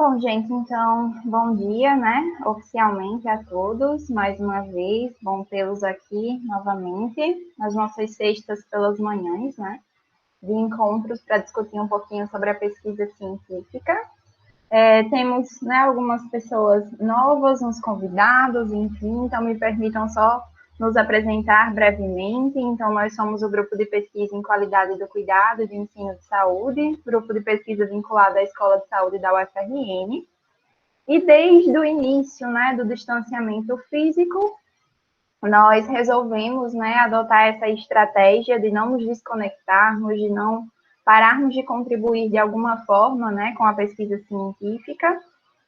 Bom, gente, então, bom dia, né? Oficialmente a todos, mais uma vez, bom tê-los aqui novamente, nas nossas sextas pelas manhãs, né? De encontros para discutir um pouquinho sobre a pesquisa científica. Temos, né, algumas pessoas novas, uns convidados, enfim, então me permitam só nos apresentar brevemente. Então, nós somos o Grupo de Pesquisa em Qualidade do Cuidado de Ensino de Saúde, grupo de pesquisa vinculado à Escola de Saúde da UFRN, e desde o início, né, do distanciamento físico, nós resolvemos, né, adotar essa estratégia de não nos desconectarmos, de não pararmos de contribuir de alguma forma, né, com a pesquisa científica.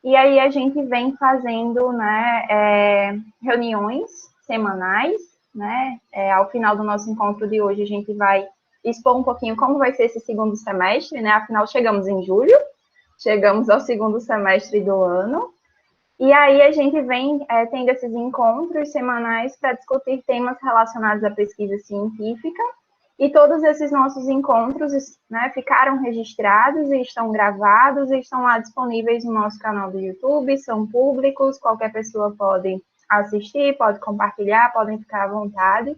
E aí a gente vem fazendo, né, reuniões semanais, né, ao final do nosso encontro de hoje a gente vai expor um pouquinho como vai ser esse segundo semestre, né, afinal chegamos em julho, chegamos ao segundo semestre do ano. E aí a gente vem tendo esses encontros semanais para discutir temas relacionados à pesquisa científica, e todos esses nossos encontros, né, ficaram registrados e estão gravados e estão lá disponíveis no nosso canal do YouTube, são públicos, qualquer pessoa pode assistir, pode compartilhar, podem ficar à vontade.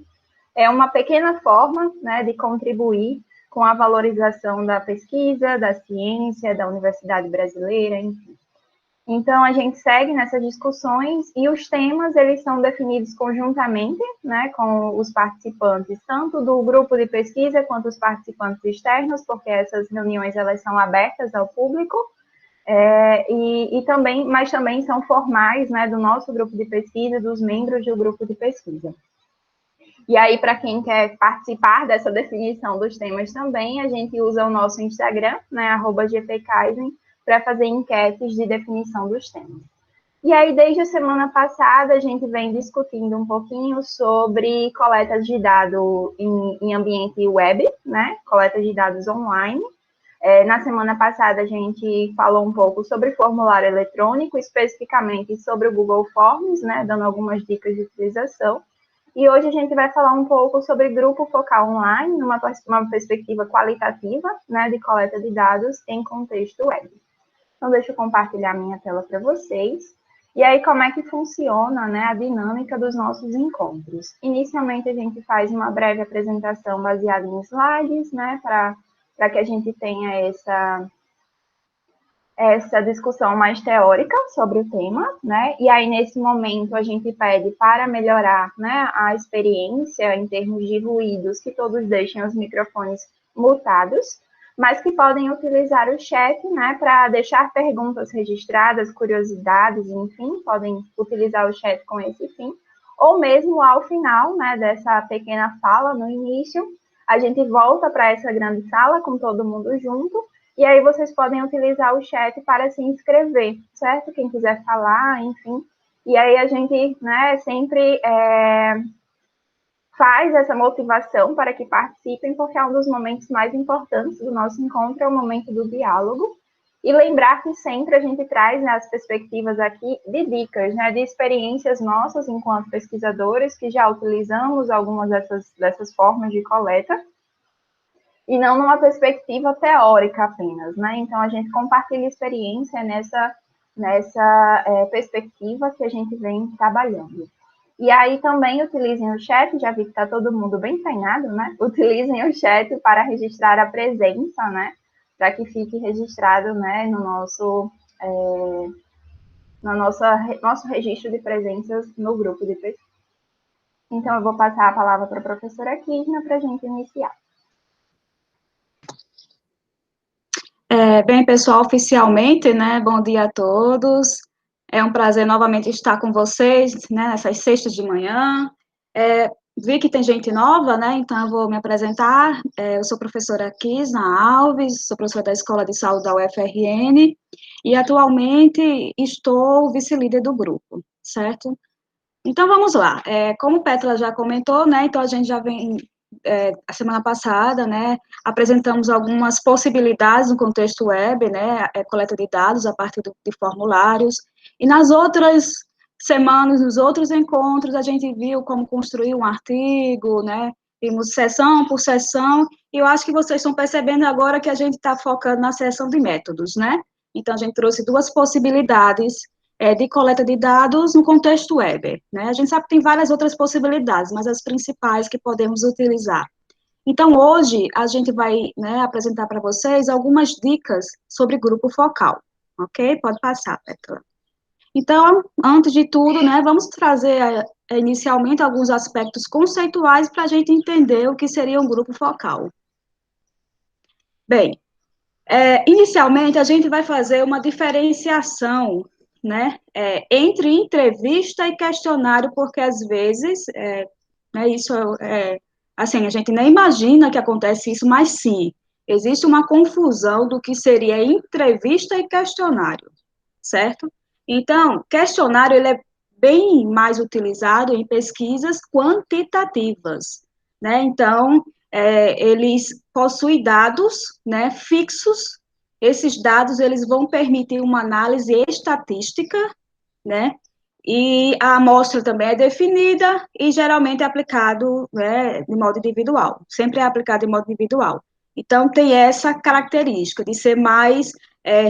É uma pequena forma, né, de contribuir com a valorização da pesquisa, da ciência, da universidade brasileira, enfim. Então, a gente segue nessas discussões e os temas, eles são definidos conjuntamente, né, com os participantes, tanto do grupo de pesquisa quanto os participantes externos, porque essas reuniões, elas são abertas ao público, mas também são formais, né, do nosso grupo de pesquisa, dos membros do grupo de pesquisa. E aí, para quem quer participar dessa definição dos temas também, a gente usa o nosso Instagram, né, @gpkaisen, para fazer enquetes de definição dos temas. E aí, desde a semana passada, a gente vem discutindo um pouquinho sobre coleta de dados em ambiente web, né? Coleta de dados online. Na semana passada, a gente falou um pouco sobre formulário eletrônico, especificamente sobre o Google Forms, né? Dando algumas dicas de utilização. E hoje a gente vai falar um pouco sobre grupo focal online, numa perspectiva qualitativa, né? De coleta de dados em contexto web. Então, deixa eu compartilhar minha tela para vocês. E aí, como é que funciona, né, a dinâmica dos nossos encontros? Inicialmente, a gente faz uma breve apresentação baseada em slides, né, para que a gente tenha essa discussão mais teórica sobre o tema, né? E aí, nesse momento, a gente pede para melhorar, né, a experiência em termos de ruídos, que todos deixem os microfones mutados, mas que podem utilizar o chat, né, para deixar perguntas registradas, curiosidades, enfim, podem utilizar o chat com esse fim, ou mesmo ao final, né, dessa pequena fala, no início, a gente volta para essa grande sala com todo mundo junto, e aí vocês podem utilizar o chat para se inscrever, certo? Quem quiser falar, enfim, e aí a gente, né, sempre faz essa motivação para que participem, porque é um dos momentos mais importantes do nosso encontro, é o momento do diálogo. E lembrar que sempre a gente traz, né, as perspectivas aqui de dicas, né, de experiências nossas enquanto pesquisadores, que já utilizamos algumas dessas formas de coleta, e não numa perspectiva teórica apenas, né? Então, a gente compartilha experiência nessa perspectiva que a gente vem trabalhando. E aí também utilizem o chat, já vi que está todo mundo bem treinado, né? Utilizem o chat para registrar a presença, né? Para que fique registrado, né, no nosso registro de presenças no grupo de pesquisa. Então, eu vou passar a palavra para a professora Kisna para a gente iniciar. Bem, pessoal, oficialmente, né, bom dia a todos. É um prazer novamente estar com vocês, né, nessas sextas de manhã. Vi que tem gente nova, né, então eu vou me apresentar. Eu sou professora Kisna Alves, sou professora da Escola de Saúde da UFRN e atualmente estou vice-líder do grupo, certo? Então, vamos lá. Como Pétala já comentou, né, então a gente já vem, a semana passada, né, apresentamos algumas possibilidades no contexto web, né, coleta de dados a partir de formulários, e nas outras semanas, nos outros encontros, a gente viu como construir um artigo, né, vimos sessão por sessão, e eu acho que vocês estão percebendo agora que a gente está focando na sessão de métodos, né, Então, a gente trouxe duas possibilidades de coleta de dados no contexto web, né? A gente sabe que tem várias outras possibilidades, mas as principais que podemos utilizar. Então, hoje, a gente vai, né, apresentar para vocês algumas dicas sobre grupo focal, ok? Pode passar, Petra. Então, antes de tudo, né, vamos trazer inicialmente alguns aspectos conceituais para a gente entender o que seria um grupo focal. Bem, inicialmente a gente vai fazer uma diferenciação, né, entre entrevista e questionário, porque às vezes, né, isso assim, a gente nem imagina que acontece isso, mas sim, existe uma confusão do que seria entrevista e questionário, certo? Então, questionário, ele é bem mais utilizado em pesquisas quantitativas, né? Então, eles possuem dados, né, fixos. Esses dados, eles vão permitir uma análise estatística, né? E a amostra também é definida e geralmente é aplicado, né, de modo individual. Sempre é aplicado de modo individual. Então, tem essa característica de ser mais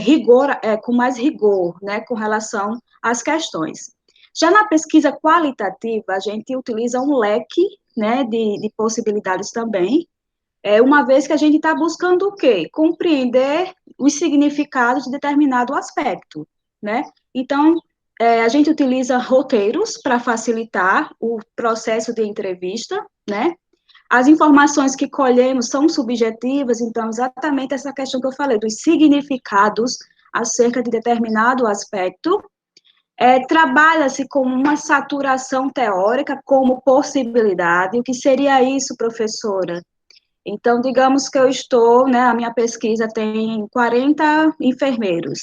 rigor, com mais rigor, né, com relação às questões. Já na pesquisa qualitativa, a gente utiliza um leque, né, de possibilidades também, uma vez que a gente está buscando o quê? Compreender os significados de determinado aspecto, né? Então, a gente utiliza roteiros para facilitar o processo de entrevista, né? As informações que colhemos são subjetivas, então, exatamente essa questão que eu falei, dos significados acerca de determinado aspecto. Trabalha-se com uma saturação teórica como possibilidade. O que seria isso, professora? Então, digamos que eu estou, né, a minha pesquisa tem 40 enfermeiros,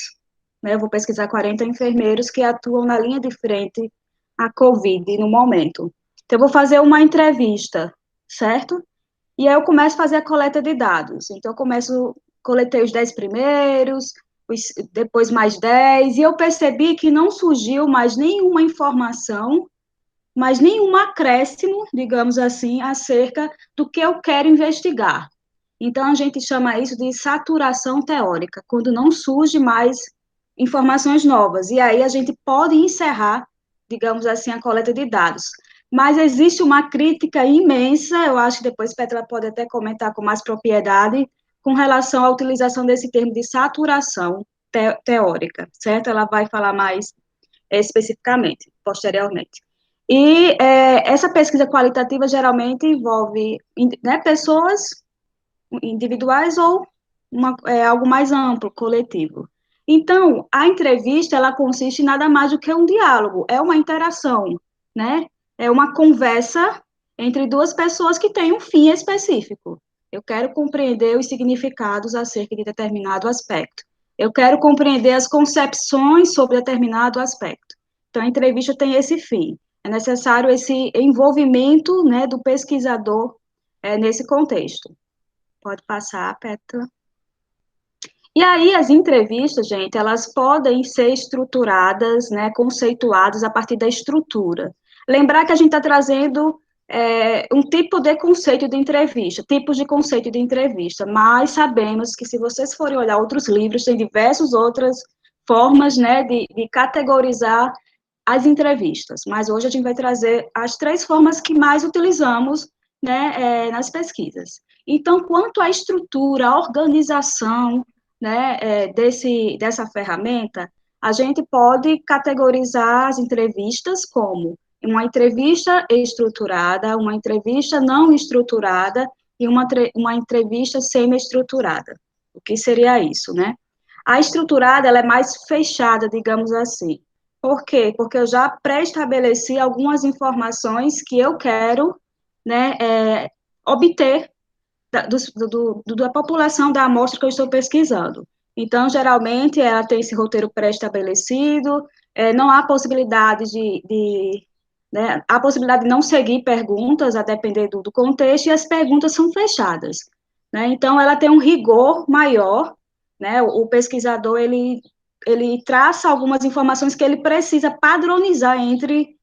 né, eu vou pesquisar 40 enfermeiros que atuam na linha de frente à COVID no momento. Então, eu vou fazer uma entrevista, certo? E aí eu começo a fazer a coleta de dados. Então, coletei os 10 primeiros, depois mais 10, e eu percebi que não surgiu mais nenhuma informação, mas nenhum acréscimo, digamos assim, acerca do que eu quero investigar. Então, a gente chama isso de saturação teórica, quando não surge mais informações novas. E aí a gente pode encerrar, digamos assim, a coleta de dados. Mas existe uma crítica imensa, eu acho que depois Petra pode até comentar com mais propriedade, com relação à utilização desse termo de saturação teórica, certo? Ela vai falar mais especificamente, posteriormente. E essa pesquisa qualitativa geralmente envolve, né, pessoas individuais ou algo mais amplo, coletivo. Então, a entrevista, ela consiste em nada mais do que um diálogo, é uma interação, né? É uma conversa entre duas pessoas que têm um fim específico. Eu quero compreender os significados acerca de determinado aspecto. Eu quero compreender as concepções sobre determinado aspecto. Então, a entrevista tem esse fim. É necessário esse envolvimento, né, do pesquisador nesse contexto. Pode passar, Petra. E aí, as entrevistas, gente, elas podem ser estruturadas, né, conceituadas a partir da estrutura. Lembrar que a gente está trazendo um tipo de conceito de entrevista, tipos de conceito de entrevista, mas sabemos que se vocês forem olhar outros livros, tem diversas outras formas, né, de categorizar as entrevistas, mas hoje a gente vai trazer as 3 formas que mais utilizamos, né, nas pesquisas. Então, quanto à estrutura, à organização, né, dessa ferramenta, a gente pode categorizar as entrevistas como uma entrevista estruturada, uma entrevista não estruturada e uma entrevista semi-estruturada. O que seria isso, né? A estruturada, ela é mais fechada, digamos assim. Por quê? Porque eu já pré-estabeleci algumas informações que eu quero, né, obter da população da amostra que eu estou pesquisando. Então, geralmente, ela tem esse roteiro pré-estabelecido, não há possibilidade né, há possibilidade de não seguir perguntas, a depender do contexto, e as perguntas são fechadas. Né? Então, ela tem um rigor maior, né? O pesquisador, ele traça algumas informações que ele precisa padronizar entre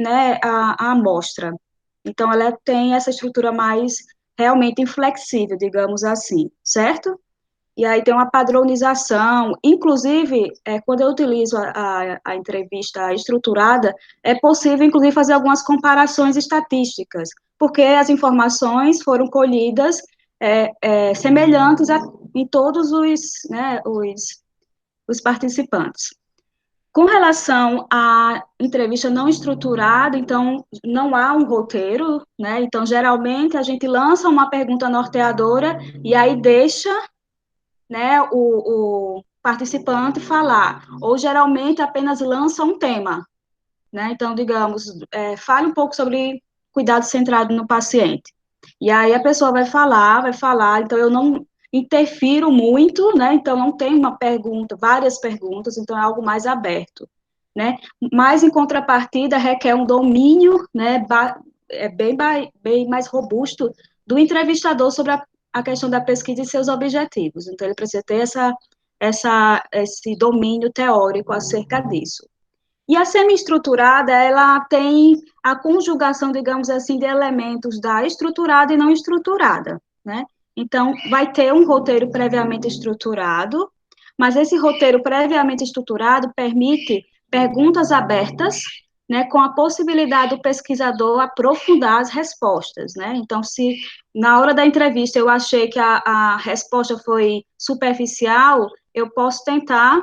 né, a amostra. Então, ela tem essa estrutura mais realmente inflexível, digamos assim, certo? e aí tem uma padronização, inclusive, quando eu utilizo a entrevista estruturada, é possível, inclusive, fazer algumas comparações estatísticas, porque as informações foram colhidas semelhantes em todos né, os participantes. Com relação à entrevista não estruturada, então, não há um roteiro, né? Então, geralmente, a gente lança uma pergunta norteadora e aí deixa, né, o participante falar, ou geralmente apenas lança um tema, né? Então, digamos, fale um pouco sobre cuidado centrado no paciente. E aí a pessoa vai falar, então eu não interfiro muito, né? Então não tem uma pergunta, várias perguntas, então é algo mais aberto, né? Mas em contrapartida requer um domínio, né, bem mais robusto do entrevistador sobre a questão da pesquisa e seus objetivos. Então ele precisa ter esse domínio teórico acerca disso. E a semi-estruturada, ela tem a conjugação, digamos assim, de elementos da estruturada e não estruturada, né? Então, vai ter um roteiro previamente estruturado, mas esse roteiro previamente estruturado permite perguntas abertas, né, com a possibilidade do pesquisador aprofundar as respostas, né? Então, se na hora da entrevista eu achei que a resposta foi superficial, eu posso tentar,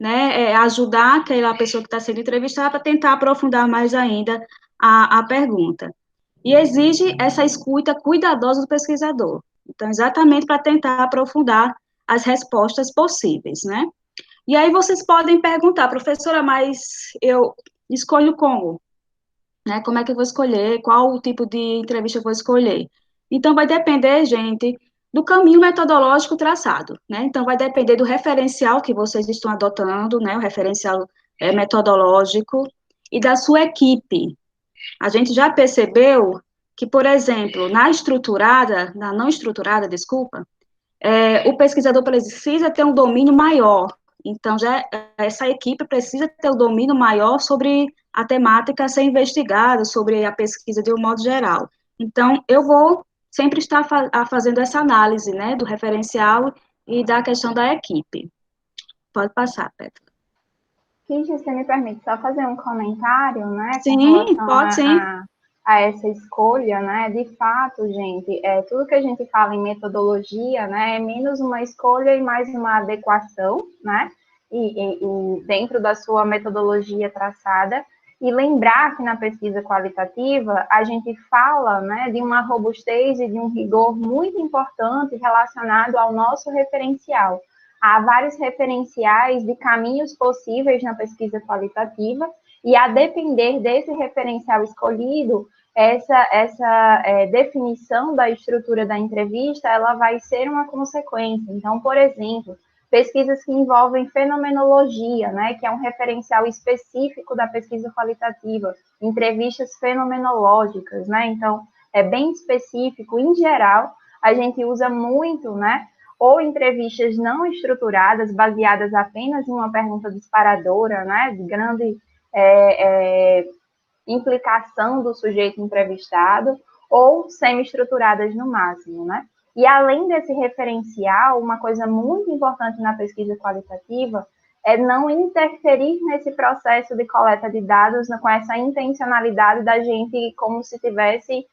né, ajudar aquela pessoa que está sendo entrevistada para tentar aprofundar mais ainda a pergunta. E exige essa escuta cuidadosa do pesquisador. Então, exatamente para tentar aprofundar as respostas possíveis, né? E aí vocês podem perguntar, professora, mas eu escolho como? Né? Como é que eu vou escolher? Qual o tipo de entrevista eu vou escolher? Então, vai depender, gente, do caminho metodológico traçado, né? Então, vai depender do referencial que vocês estão adotando, né? O referencial metodológico e da sua equipe. A gente já percebeu que, por exemplo, na não estruturada, desculpa, o pesquisador precisa ter um domínio maior. Então, essa equipe precisa ter um domínio maior sobre a temática a ser investigada, sobre a pesquisa de um modo geral. Então, eu vou sempre estar fazendo essa análise, né, do referencial e da questão da equipe. Pode passar, Petra. Kiki, você me permite só fazer um comentário, né, com Sim, relação pode sim. a essa escolha, né? De fato, gente, tudo que a gente fala em metodologia, né, é menos uma escolha e mais uma adequação, né? E dentro da sua metodologia traçada. E lembrar que na pesquisa qualitativa a gente fala, né, de uma robustez e de um rigor muito importante relacionado ao nosso referencial. Há vários referenciais de caminhos possíveis na pesquisa qualitativa, e a depender desse referencial escolhido, essa definição da estrutura da entrevista, ela vai ser uma consequência. Então, por exemplo, pesquisas que envolvem fenomenologia, né, que é um referencial específico da pesquisa qualitativa, entrevistas fenomenológicas, né, então, é bem específico. Em geral, a gente usa muito, né, ou entrevistas não estruturadas, baseadas apenas em uma pergunta disparadora, né, de grande implicação do sujeito entrevistado, ou semi-estruturadas no máximo, né? E além desse referencial, uma coisa muito importante na pesquisa qualitativa é não interferir nesse processo de coleta de dados com essa intencionalidade da gente como se tivesse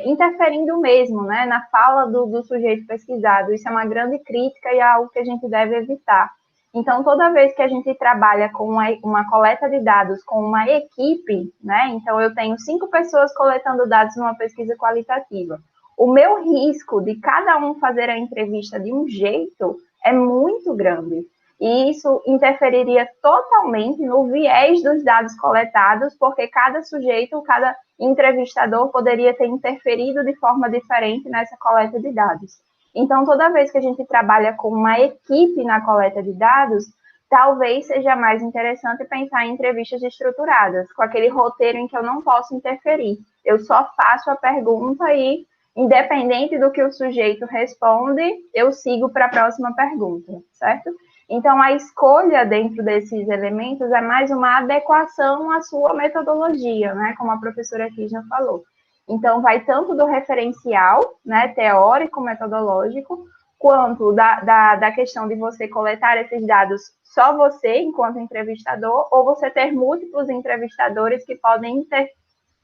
interferindo mesmo, né, na fala do sujeito pesquisado. Isso é uma grande crítica e é algo que a gente deve evitar. Então, toda vez que a gente trabalha com uma coleta de dados com uma equipe, né, então eu tenho 5 pessoas coletando dados numa pesquisa qualitativa, o meu risco de cada um fazer a entrevista de um jeito é muito grande. E isso interferiria totalmente no viés dos dados coletados, porque cada sujeito, cada entrevistador poderia ter interferido de forma diferente nessa coleta de dados. Então, toda vez que a gente trabalha com uma equipe na coleta de dados, talvez seja mais interessante pensar em entrevistas estruturadas, com aquele roteiro em que eu não posso interferir. Eu só faço a pergunta e, independente do que o sujeito responde, eu sigo para a próxima pergunta, certo? Então, a escolha dentro desses elementos é mais uma adequação à sua metodologia, né? Como a professora aqui já falou. Então, vai tanto do referencial, né, teórico, metodológico, quanto da questão de você coletar esses dados só você, enquanto entrevistador, ou você ter múltiplos entrevistadores que podem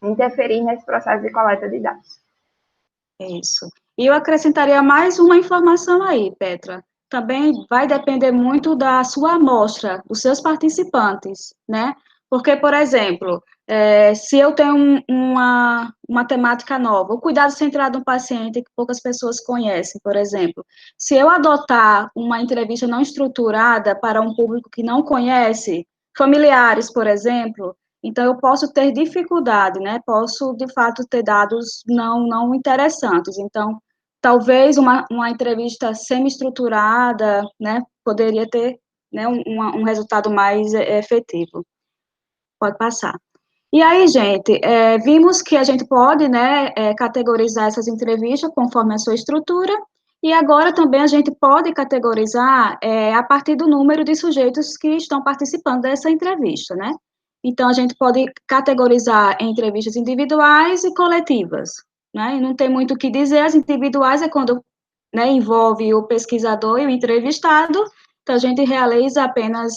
interferir nesse processo de coleta de dados. Isso. E eu acrescentaria mais uma informação aí, Petra. Também vai depender muito da sua amostra, dos seus participantes, né? Porque, por exemplo, se eu tenho uma temática nova, o cuidado centrado no paciente, que poucas pessoas conhecem, por exemplo, se eu adotar uma entrevista não estruturada para um público que não conhece, familiares, por exemplo, então eu posso ter dificuldade, né? Posso, de fato, ter dados não interessantes. Então, talvez uma entrevista semi-estruturada, né, poderia ter, né, um resultado mais efetivo. Pode passar. E aí, gente, vimos que a gente pode, né, categorizar essas entrevistas conforme a sua estrutura, e agora também a gente pode categorizar a partir do número de sujeitos que estão participando dessa entrevista, né? Então, a gente pode categorizar em entrevistas individuais e coletivas, né? E não tem muito o que dizer, as individuais é quando, né, envolve o pesquisador e o entrevistado, então a gente realiza apenas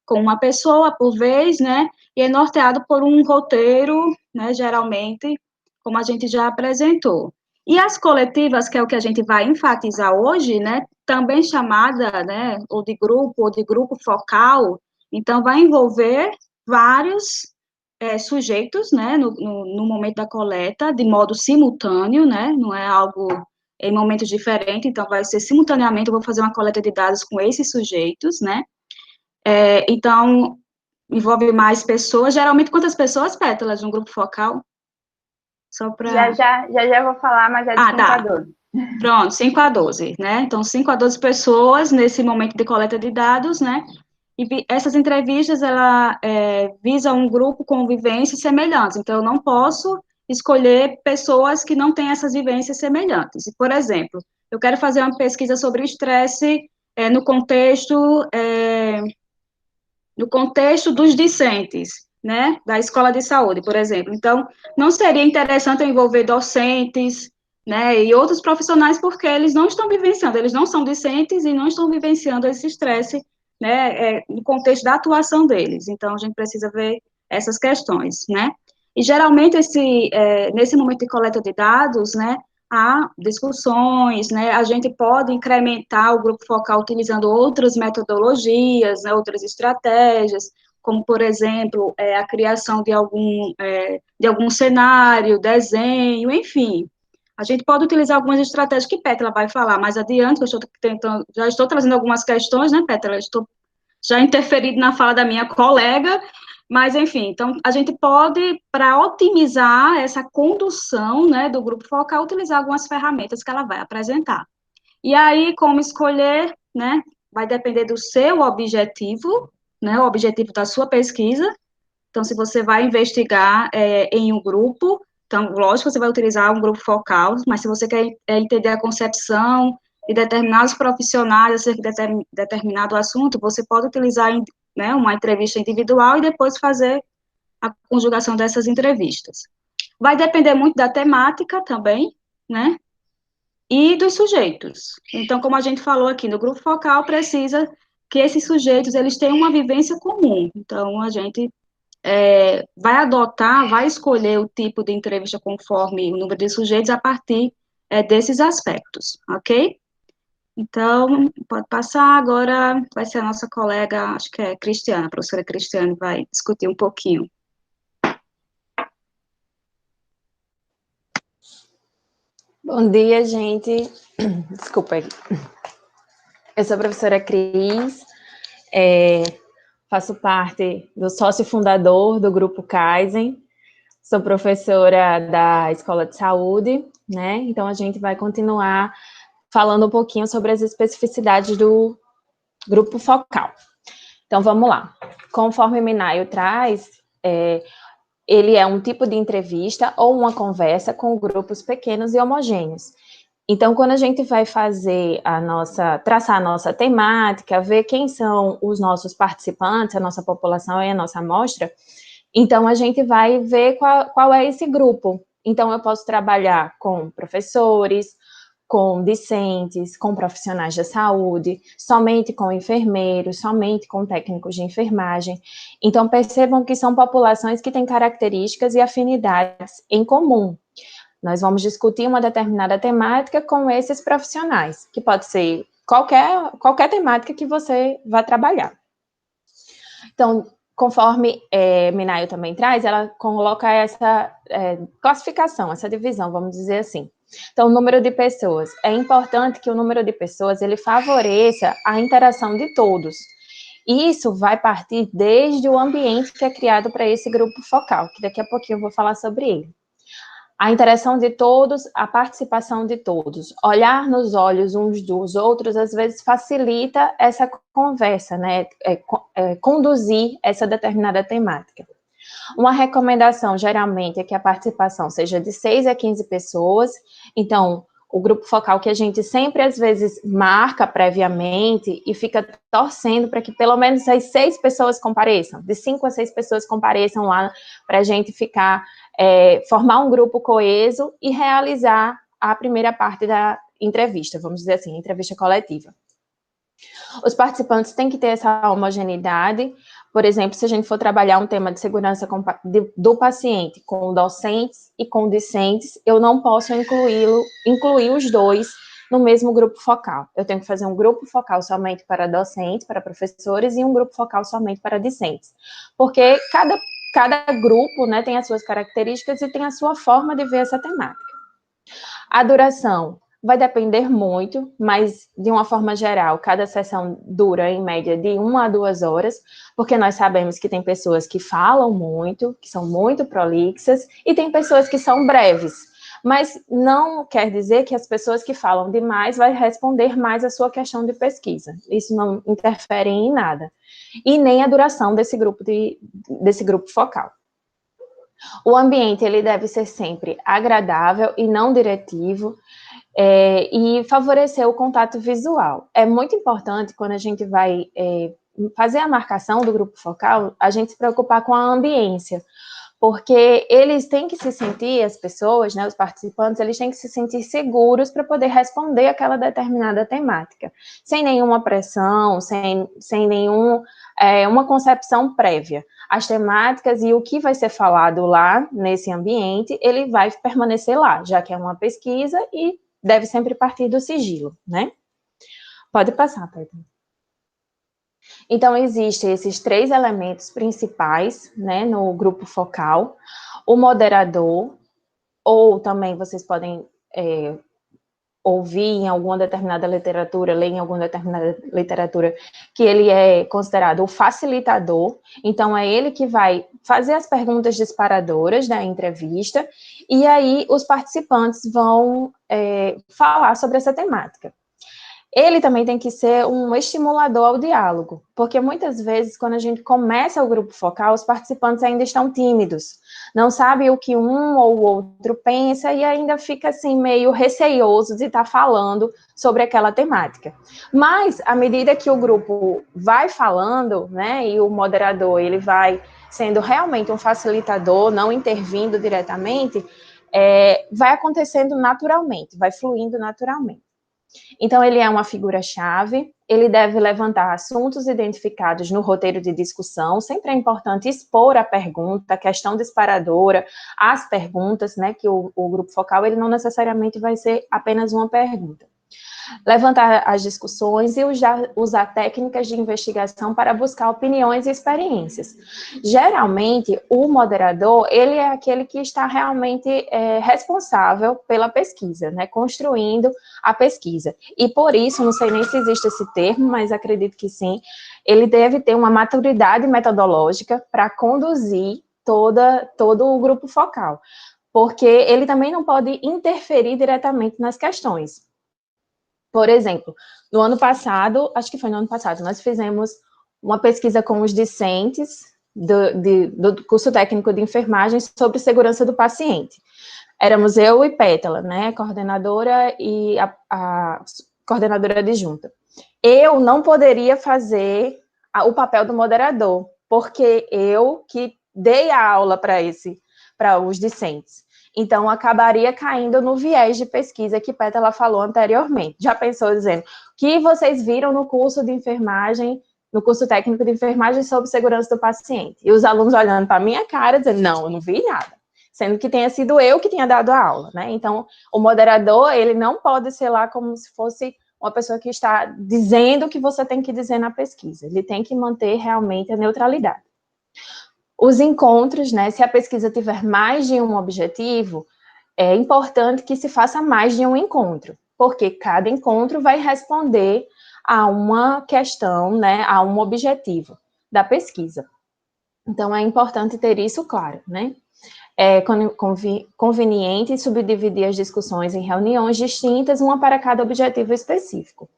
com uma pessoa por vez, né? E é norteado por um roteiro, né, geralmente, como a gente já apresentou. E as coletivas, que é o que a gente vai enfatizar hoje, né, também chamada, né, ou de grupo focal, então vai envolver vários sujeitos, né, no momento da coleta, de modo simultâneo, né, não é algo em momentos diferentes, então vai ser simultaneamente, eu vou fazer uma coleta de dados com esses sujeitos, né, então, envolve mais pessoas, geralmente quantas pessoas, Pétalas, de um grupo focal? Só para... Já vou falar, mas é de 5 a tá. 12. Pronto, 5 a 12, né? Então, 5 a 12 pessoas nesse momento de coleta de dados, né? E essas entrevistas, ela visa um grupo com vivências semelhantes. Então, eu não posso escolher pessoas que não têm essas vivências semelhantes. Por exemplo, eu quero fazer uma pesquisa sobre estresse no contexto dos discentes, né, da escola de saúde, por exemplo. Então, não seria interessante eu envolver docentes, né, e outros profissionais, porque eles não estão vivenciando, eles não são discentes e não estão vivenciando esse estresse, né, no contexto da atuação deles. Então, a gente precisa ver essas questões, né. E, geralmente, nesse momento de coleta de dados, né, há discussões, né, a gente pode incrementar o grupo focal utilizando outras metodologias, né, outras estratégias, como, por exemplo, a criação de algum cenário, desenho, enfim. A gente pode utilizar algumas estratégias que Pétala vai falar mais adiante, eu já estou trazendo algumas questões, né, Pétala, estou já interferindo na fala da minha colega, mas, enfim, então, a gente pode, para otimizar essa condução, né, do grupo focal, utilizar algumas ferramentas que ela vai apresentar. E aí, como escolher, né, vai depender do seu objetivo, né, o objetivo da sua pesquisa. Então, se você vai investigar em um grupo, então, lógico, você vai utilizar um grupo focal, mas se você quer entender a concepção de determinados profissionais acerca de determinado assunto, você pode utilizar, né, uma entrevista individual e depois fazer a conjugação dessas entrevistas. Vai depender muito da temática também, né, e dos sujeitos. Então, como a gente falou aqui, no grupo focal precisa que esses sujeitos, eles tenham uma vivência comum. Então, a gente vai escolher o tipo de entrevista conforme o número de sujeitos a partir desses aspectos, ok? Então, pode passar, agora vai ser a nossa colega, acho que é Cristiana, a professora Cristiane vai discutir um pouquinho. Bom dia, gente. Desculpa aí. Eu sou a professora Cris, faço parte do sócio fundador do Grupo Kaizen, sou professora da Escola de Saúde, né? Então, a gente vai continuar falando um pouquinho sobre as especificidades do grupo focal. Então, vamos lá. Conforme o Minayo traz, ele é um tipo de entrevista ou uma conversa com grupos pequenos e homogêneos. Então, quando a gente vai traçar a nossa temática, ver quem são os nossos participantes, a nossa população e a nossa amostra, então a gente vai ver qual é esse grupo. Então, eu posso trabalhar com professores, com discentes, com profissionais da saúde, somente com enfermeiros, somente com técnicos de enfermagem. Então, percebam que são populações que têm características e afinidades em comum. Nós vamos discutir uma determinada temática com esses profissionais, que pode ser qualquer temática que você vá trabalhar. Então, conforme Minayo também traz, ela coloca essa classificação, essa divisão, vamos dizer assim. Então, o número de pessoas. É importante que o número de pessoas, ele favoreça a interação de todos. Isso vai partir desde o ambiente que é criado para esse grupo focal, que daqui a pouquinho eu vou falar sobre ele. A interação de todos, a participação de todos. Olhar nos olhos uns dos outros, às vezes, facilita essa conversa, né? Conduzir essa determinada temática. Uma recomendação, geralmente, é que a participação seja de 6 a 15 pessoas. Então, o grupo focal que a gente sempre, às vezes, marca previamente e fica torcendo para que pelo menos as 6 pessoas compareçam, de 5 a 6 pessoas compareçam lá para a gente formar um grupo coeso e realizar a primeira parte da entrevista, vamos dizer assim, entrevista coletiva. Os participantes têm que ter essa homogeneidade. Por exemplo, se a gente for trabalhar um tema de segurança do paciente com docentes e com discentes, eu não posso incluir os dois no mesmo grupo focal. Eu tenho que fazer um grupo focal somente para docentes, para professores, e um grupo focal somente para discentes. Porque cada grupo, né, tem as suas características e tem a sua forma de ver essa temática. A duração vai depender muito, mas, de uma forma geral, cada sessão dura, em média, de 1 a 2 horas, porque nós sabemos que tem pessoas que falam muito, que são muito prolixas, e tem pessoas que são breves. Mas não quer dizer que as pessoas que falam demais vai responder mais a sua questão de pesquisa. Isso não interfere em nada. E nem a duração desse grupo focal. O ambiente, ele deve ser sempre agradável e não diretivo, e favorecer o contato visual. É muito importante, quando a gente vai fazer a marcação do grupo focal, a gente se preocupar com a ambiência, porque eles têm que se sentir, as pessoas, né, os participantes, eles têm que se sentir seguros para poder responder aquela determinada temática, sem nenhuma pressão, sem uma concepção prévia. As temáticas e o que vai ser falado lá, nesse ambiente, ele vai permanecer lá, já que é uma pesquisa e deve sempre partir do sigilo, né? Pode passar, Pedro. Então, existem esses 3 elementos principais, né, no grupo focal. O moderador, ou também vocês podem ouvir em alguma determinada literatura, ler em alguma determinada literatura, que ele é considerado o facilitador. Então, é ele que vai fazer as perguntas disparadoras da entrevista, e aí os participantes vão falar sobre essa temática. Ele também tem que ser um estimulador ao diálogo, porque muitas vezes, quando a gente começa o grupo focal, os participantes ainda estão tímidos, não sabem o que um ou o outro pensa e ainda fica assim meio receioso de estar falando sobre aquela temática. Mas, à medida que o grupo vai falando, né, e o moderador, ele vai sendo realmente um facilitador, não intervindo diretamente, vai acontecendo naturalmente, vai fluindo naturalmente. Então, ele é uma figura-chave, ele deve levantar assuntos identificados no roteiro de discussão, sempre é importante expor a pergunta, a questão disparadora, as perguntas, né, que o grupo focal, ele não necessariamente vai ser apenas uma pergunta. Levantar as discussões e usar técnicas de investigação para buscar opiniões e experiências. Geralmente, o moderador, ele é aquele que está realmente responsável pela pesquisa, né, construindo a pesquisa. E por isso, não sei nem se existe esse termo, mas acredito que sim, ele deve ter uma maturidade metodológica para conduzir todo o grupo focal, porque ele também não pode interferir diretamente nas questões. Por exemplo, no ano passado, acho que foi no ano passado, nós fizemos uma pesquisa com os discentes do curso técnico de enfermagem sobre segurança do paciente. Éramos eu e Pétala, né, coordenadora e a coordenadora adjunta. Eu não poderia fazer o papel do moderador, porque eu que dei a aula para os discentes. Então, acabaria caindo no viés de pesquisa que Pétala falou anteriormente. Já pensou dizendo, que vocês viram no curso de enfermagem, no curso técnico de enfermagem sobre segurança do paciente? E os alunos olhando para a minha cara, dizendo, não, eu não vi nada. Sendo que tenha sido eu que tinha dado a aula, né? Então, o moderador, ele não pode ser lá como se fosse uma pessoa que está dizendo o que você tem que dizer na pesquisa. Ele tem que manter realmente a neutralidade. Os encontros, né? Se a pesquisa tiver mais de um objetivo, é importante que se faça mais de um encontro, porque cada encontro vai responder a uma questão, né? A um objetivo da pesquisa. Então, é importante ter isso claro, né? É conveniente subdividir as discussões em reuniões distintas, uma para cada objetivo específico,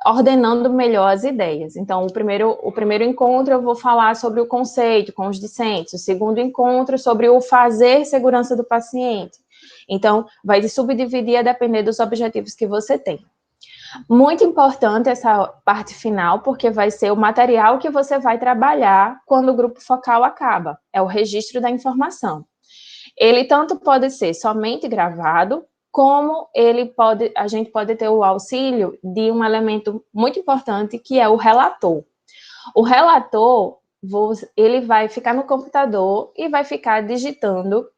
ordenando melhor as ideias. Então, o primeiro encontro eu vou falar sobre o conceito com os discentes, o segundo encontro sobre o fazer segurança do paciente. Então, vai subdividir a depender dos objetivos que você tem. Muito importante essa parte final, porque vai ser o material que você vai trabalhar quando o grupo focal acaba, é o registro da informação. Ele tanto pode ser somente gravado, como a gente pode ter o auxílio de um elemento muito importante, que é o relator. O relator, ele vai ficar no computador e vai ficar digitando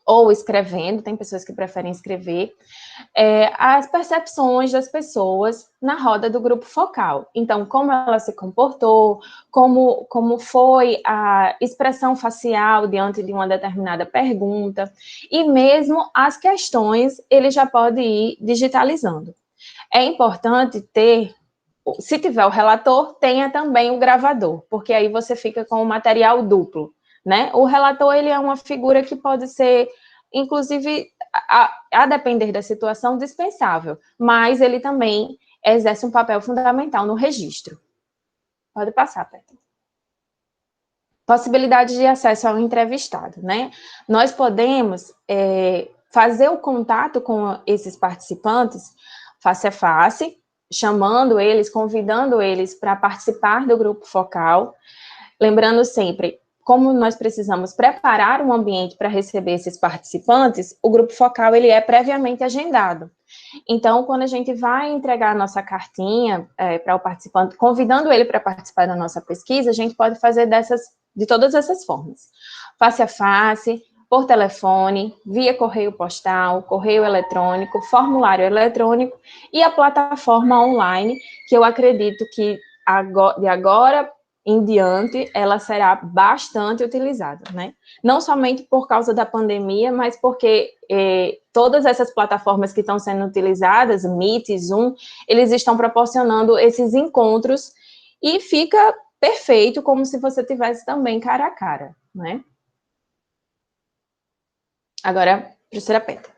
ou escrevendo, tem pessoas que preferem escrever, as percepções das pessoas na roda do grupo focal. Então, como ela se comportou, como foi a expressão facial diante de uma determinada pergunta, e mesmo as questões, ele já pode ir digitalizando. É importante ter, se tiver o relator, tenha também o gravador, porque aí você fica com o material duplo, né? O relator, ele é uma figura que pode ser, inclusive, a depender da situação, dispensável, mas ele também exerce um papel fundamental no registro. Pode passar, Petra. Possibilidade de acesso ao entrevistado, né? Nós podemos fazer o contato com esses participantes face a face, chamando eles, convidando eles para participar do grupo focal, lembrando sempre, como nós precisamos preparar um ambiente para receber esses participantes, o grupo focal ele é previamente agendado. Então, quando a gente vai entregar a nossa cartinha para o participante, convidando ele para participar da nossa pesquisa, a gente pode fazer de todas essas formas. Face a face, por telefone, via correio postal, correio eletrônico, formulário eletrônico e a plataforma online, que eu acredito que de agora em diante, ela será bastante utilizada, né? Não somente por causa da pandemia, mas porque todas essas plataformas que estão sendo utilizadas, Meet, Zoom, eles estão proporcionando esses encontros e fica perfeito, como se você tivesse também cara a cara, né? Agora, professora Petra.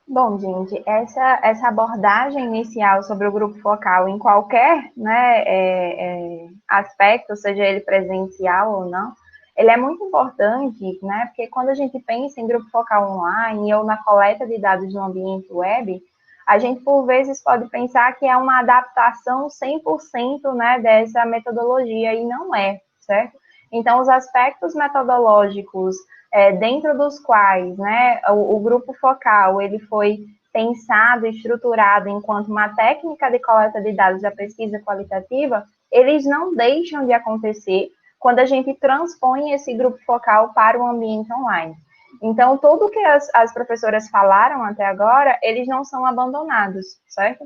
Bom, gente, essa abordagem inicial sobre o grupo focal em qualquer, né, aspecto, seja ele presencial ou não, ele é muito importante, né, porque quando a gente pensa em grupo focal online ou na coleta de dados no ambiente web, a gente, por vezes, pode pensar que é uma adaptação 100%, né, dessa metodologia, e não é, certo? Então, os aspectos metodológicos dentro dos quais, né, o grupo focal, ele foi pensado e estruturado enquanto uma técnica de coleta de dados da pesquisa qualitativa, eles não deixam de acontecer quando a gente transpõe esse grupo focal para o ambiente online. Então, tudo que as professoras falaram até agora, eles não são abandonados, certo?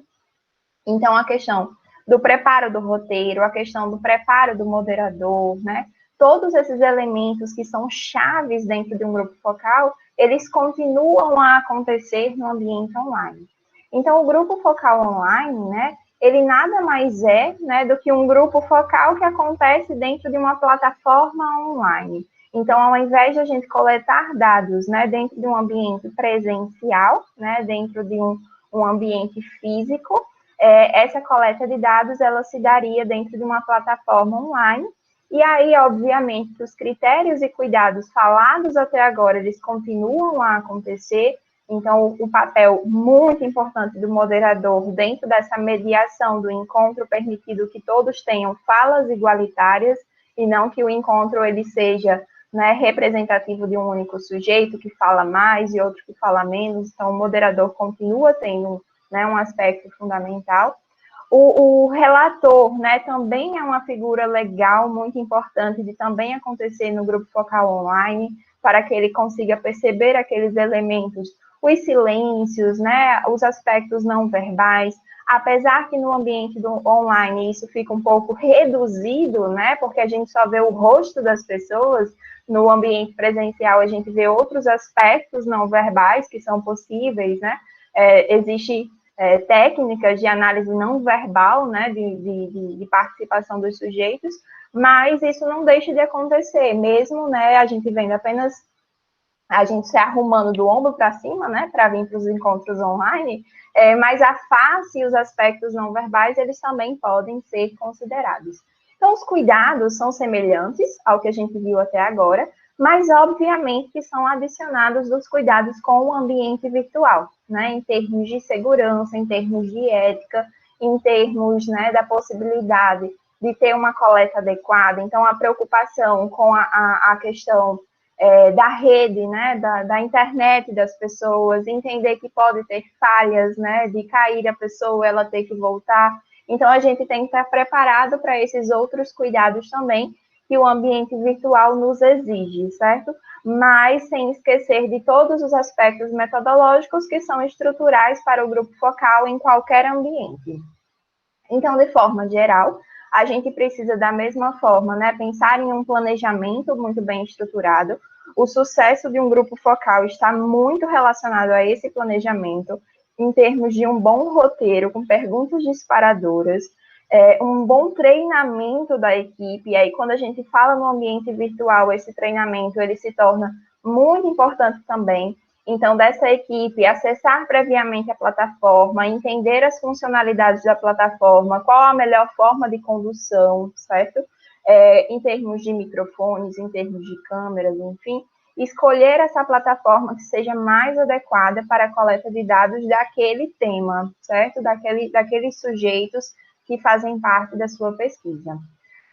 Então, a questão do preparo do roteiro, a questão do preparo do moderador, né? Todos esses elementos que são chaves dentro de um grupo focal, eles continuam a acontecer no ambiente online. Então, o grupo focal online, né, ele nada mais é, né, do que um grupo focal que acontece dentro de uma plataforma online. Então, ao invés de a gente coletar dados, né, dentro de um ambiente presencial, né, dentro de um ambiente físico, essa coleta de dados, ela se daria dentro de uma plataforma online. E aí, obviamente, os critérios e cuidados falados até agora, eles continuam a acontecer. Então, o papel muito importante do moderador dentro dessa mediação do encontro, permitido que todos tenham falas igualitárias, e não que o encontro ele seja né, representativo de um único sujeito que fala mais e outro que fala menos, então o moderador continua tendo, né, um aspecto fundamental. O relator, né, também é uma figura legal, muito importante, de também acontecer no grupo focal online, para que ele consiga perceber aqueles elementos, os silêncios, né, os aspectos não verbais, apesar que no ambiente do online isso fica um pouco reduzido, né, porque a gente só vê o rosto das pessoas. No ambiente presencial a gente vê outros aspectos não verbais que são possíveis, né, existe técnicas de análise não verbal, né, de participação dos sujeitos, mas isso não deixa de acontecer, mesmo, né, a gente vendo apenas a gente se arrumando do ombro para cima, né, para vir para os encontros online, mas a face e os aspectos não verbais, eles também podem ser considerados. Então, os cuidados são semelhantes ao que a gente viu até agora, mas, obviamente, que são adicionados dos cuidados com o ambiente virtual, né, em termos de segurança, em termos de ética, em termos, né, da possibilidade de ter uma coleta adequada. Então, a preocupação com a questão da rede, né, da internet das pessoas, entender que pode ter falhas, né, de cair a pessoa, ela ter que voltar. Então, a gente tem que estar preparado para esses outros cuidados também, que o ambiente virtual nos exige, certo? Mas sem esquecer de todos os aspectos metodológicos que são estruturais para o grupo focal em qualquer ambiente. Então, de forma geral, a gente precisa, da mesma forma, né, pensar em um planejamento muito bem estruturado. O sucesso de um grupo focal está muito relacionado a esse planejamento, em termos de um bom roteiro, com perguntas disparadoras, um bom treinamento da equipe. E aí, quando a gente fala no ambiente virtual, esse treinamento ele se torna muito importante também. Então, dessa equipe, acessar previamente a plataforma, entender as funcionalidades da plataforma, qual a melhor forma de condução, certo? Em termos de microfones, em termos de câmeras, enfim, escolher essa plataforma que seja mais adequada para a coleta de dados daquele tema, certo? Daqueles sujeitos que fazem parte da sua pesquisa.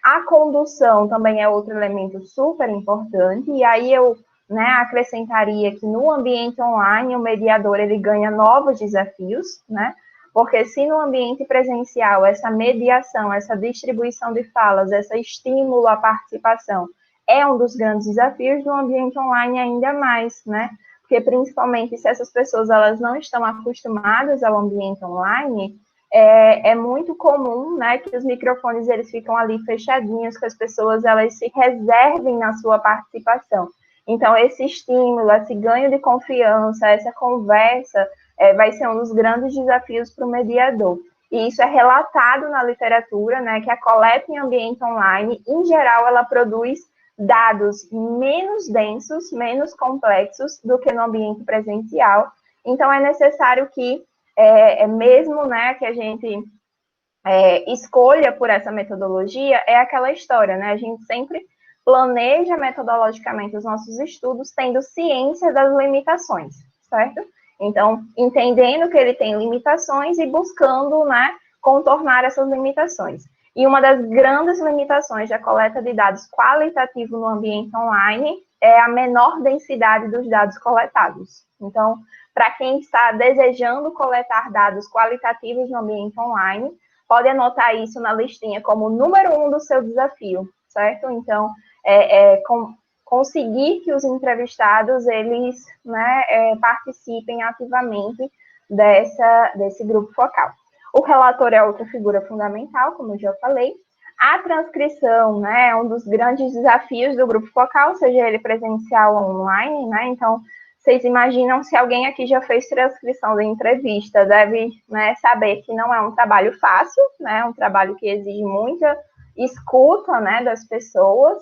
A condução também é outro elemento super importante, e aí eu, né, acrescentaria que no ambiente online o mediador ele ganha novos desafios, né? Porque se no ambiente presencial essa mediação, essa distribuição de falas, esse estímulo à participação é um dos grandes desafios, no ambiente online ainda mais, né? Porque principalmente se essas pessoas elas não estão acostumadas ao ambiente online, é muito comum, né, que os microfones eles ficam ali fechadinhos, que as pessoas elas se reservem na sua participação. Então, esse estímulo, esse ganho de confiança, essa conversa, vai ser um dos grandes desafios para o mediador. E isso é relatado na literatura, né, que a coleta em ambiente online, em geral, ela produz dados menos densos, menos complexos do que no ambiente presencial. Então, é necessário que, mesmo, né, que a gente escolha por essa metodologia, é aquela história, né, a gente sempre planeja metodologicamente os nossos estudos tendo ciência das limitações, certo? Então, entendendo que ele tem limitações e buscando, né, contornar essas limitações. E uma das grandes limitações da coleta de dados qualitativo no ambiente online é a menor densidade dos dados coletados. Então, para quem está desejando coletar dados qualitativos no ambiente online, pode anotar isso na listinha como número 1 do seu desafio, certo? Então, conseguir que os entrevistados, eles, né, participem ativamente desse grupo focal. O relator é outra figura fundamental, como eu já falei. A transcrição, né, é um dos grandes desafios do grupo focal, seja ele presencial ou online, né, então, vocês imaginam se alguém aqui já fez transcrição de entrevista, deve, né, saber que não é um trabalho fácil, né, é um trabalho que exige muita escuta, né, das pessoas,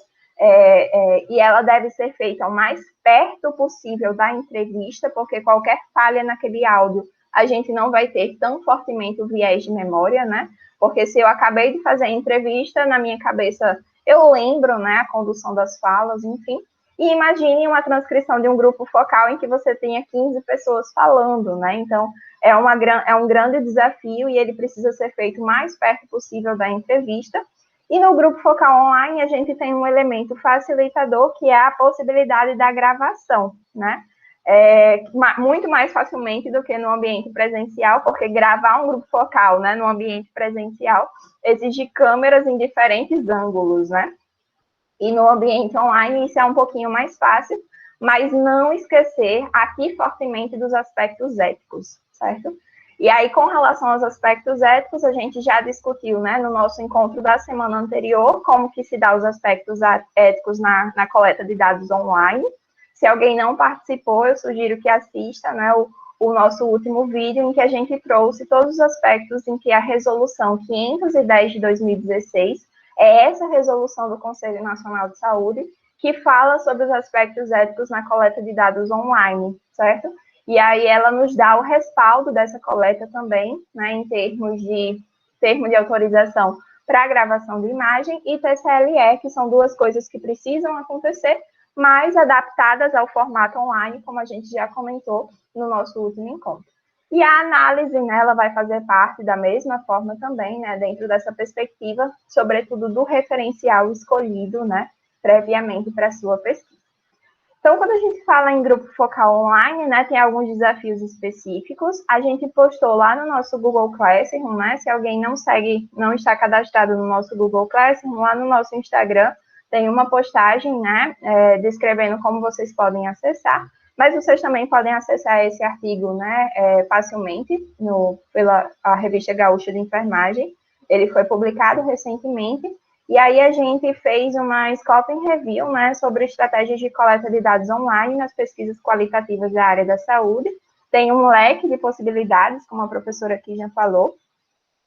e ela deve ser feita o mais perto possível da entrevista, porque qualquer falha naquele áudio, a gente não vai ter tão fortemente o viés de memória, né? Porque se eu acabei de fazer a entrevista, na minha cabeça eu lembro, né, a condução das falas, enfim. E imagine uma transcrição de um grupo focal em que você tenha 15 pessoas falando, né? Então, é um grande desafio e ele precisa ser feito o mais perto possível da entrevista. E no grupo focal online, a gente tem um elemento facilitador, que é a possibilidade da gravação, né? Muito mais facilmente do que no ambiente presencial, porque gravar um grupo focal, né, no ambiente presencial exige câmeras em diferentes ângulos, né? E no ambiente online isso é um pouquinho mais fácil, mas não esquecer aqui fortemente dos aspectos éticos, certo? E aí, com relação aos aspectos éticos, a gente já discutiu, né, no nosso encontro da semana anterior, como que se dá os aspectos éticos na coleta de dados online. Se alguém não participou, eu sugiro que assista, né, o nosso último vídeo, em que a gente trouxe todos os aspectos em que a resolução 510 de 2016 é essa resolução do Conselho Nacional de Saúde que fala sobre os aspectos éticos na coleta de dados online, certo? E aí ela nos dá o respaldo dessa coleta também, né, em termos de termo de autorização para gravação de imagem e TCLE, que são duas coisas que precisam acontecer, mas adaptadas ao formato online, como a gente já comentou no nosso último encontro. E a análise, né, ela vai fazer parte da mesma forma também, né, dentro dessa perspectiva, sobretudo do referencial escolhido, né, previamente para a sua pesquisa. Então, quando a gente fala em grupo focal online, né, tem alguns desafios específicos. A gente postou lá no nosso Google Classroom, né, se alguém não segue, não está cadastrado no nosso Google Classroom, lá no nosso Instagram tem uma postagem, né, descrevendo como vocês podem acessar. Mas vocês também podem acessar esse artigo, né, facilmente pela a Revista Gaúcha de Enfermagem. Ele foi publicado recentemente. E aí a gente fez uma Scoping Review, né, sobre estratégias de coleta de dados online nas pesquisas qualitativas da área da saúde. Tem um leque de possibilidades, como a professora aqui já falou.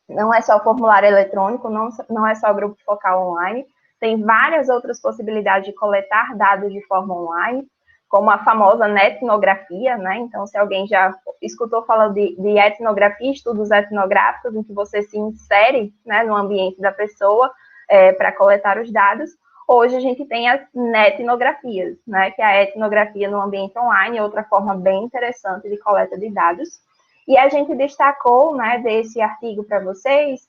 Não é só formulário eletrônico, não é só grupo focal online. Tem várias outras possibilidades de coletar dados de forma online, como a famosa etnografia, né? Então, se alguém já escutou falar de etnografia, estudos etnográficos, em que você se insere, né, no ambiente da pessoa, para coletar os dados. Hoje a gente tem as etnografias, né, que é a etnografia no ambiente online, outra forma bem interessante de coleta de dados. E a gente destacou, né, desse artigo para vocês,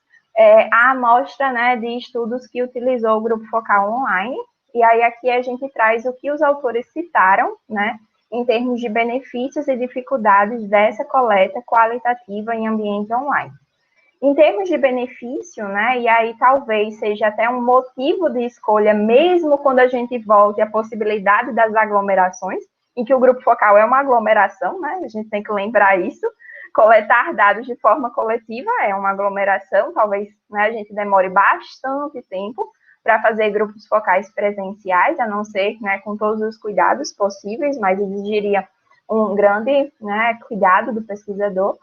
a amostra, né, de estudos que utilizou o grupo focal online. E aí aqui a gente traz o que os autores citaram, né, em termos de benefícios e dificuldades dessa coleta qualitativa em ambiente online. Em termos de benefício, né, e aí talvez seja até um motivo de escolha, mesmo quando a gente volte à possibilidade das aglomerações, em que o grupo focal é uma aglomeração, né, a gente tem que lembrar isso, coletar dados de forma coletiva é uma aglomeração, talvez, né, a gente demore bastante tempo para fazer grupos focais presenciais, a não ser, né, com todos os cuidados possíveis, mas exigiria um grande, né, cuidado do pesquisador.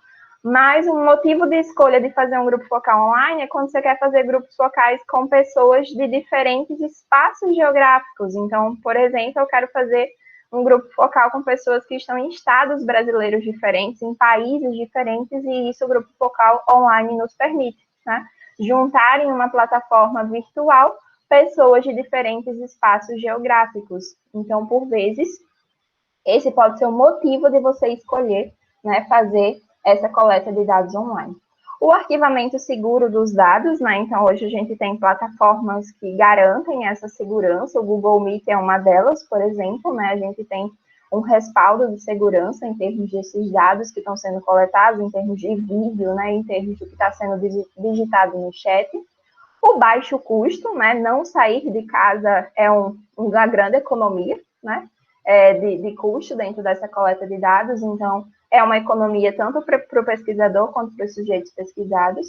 Mas um motivo de escolha de fazer um grupo focal online é quando você quer fazer grupos focais com pessoas de diferentes espaços geográficos. Então, por exemplo, eu quero fazer um grupo focal com pessoas que estão em estados brasileiros diferentes, em países diferentes, e isso o grupo focal online nos permite, né? Juntar em uma plataforma virtual pessoas de diferentes espaços geográficos. Então, por vezes, esse pode ser o motivo de você escolher, né, fazer essa coleta de dados online. O arquivamento seguro dos dados, né? Então, hoje a gente tem plataformas que garantem essa segurança, o Google Meet é uma delas, por exemplo, né? A gente tem um respaldo de segurança em termos desses dados que estão sendo coletados, em termos de vídeo, né? Em termos do que está sendo digitado no chat. O baixo custo, né? Não sair de casa é uma grande economia, né? De custo dentro dessa coleta de dados, então é uma economia tanto para o pesquisador quanto para os sujeitos pesquisados.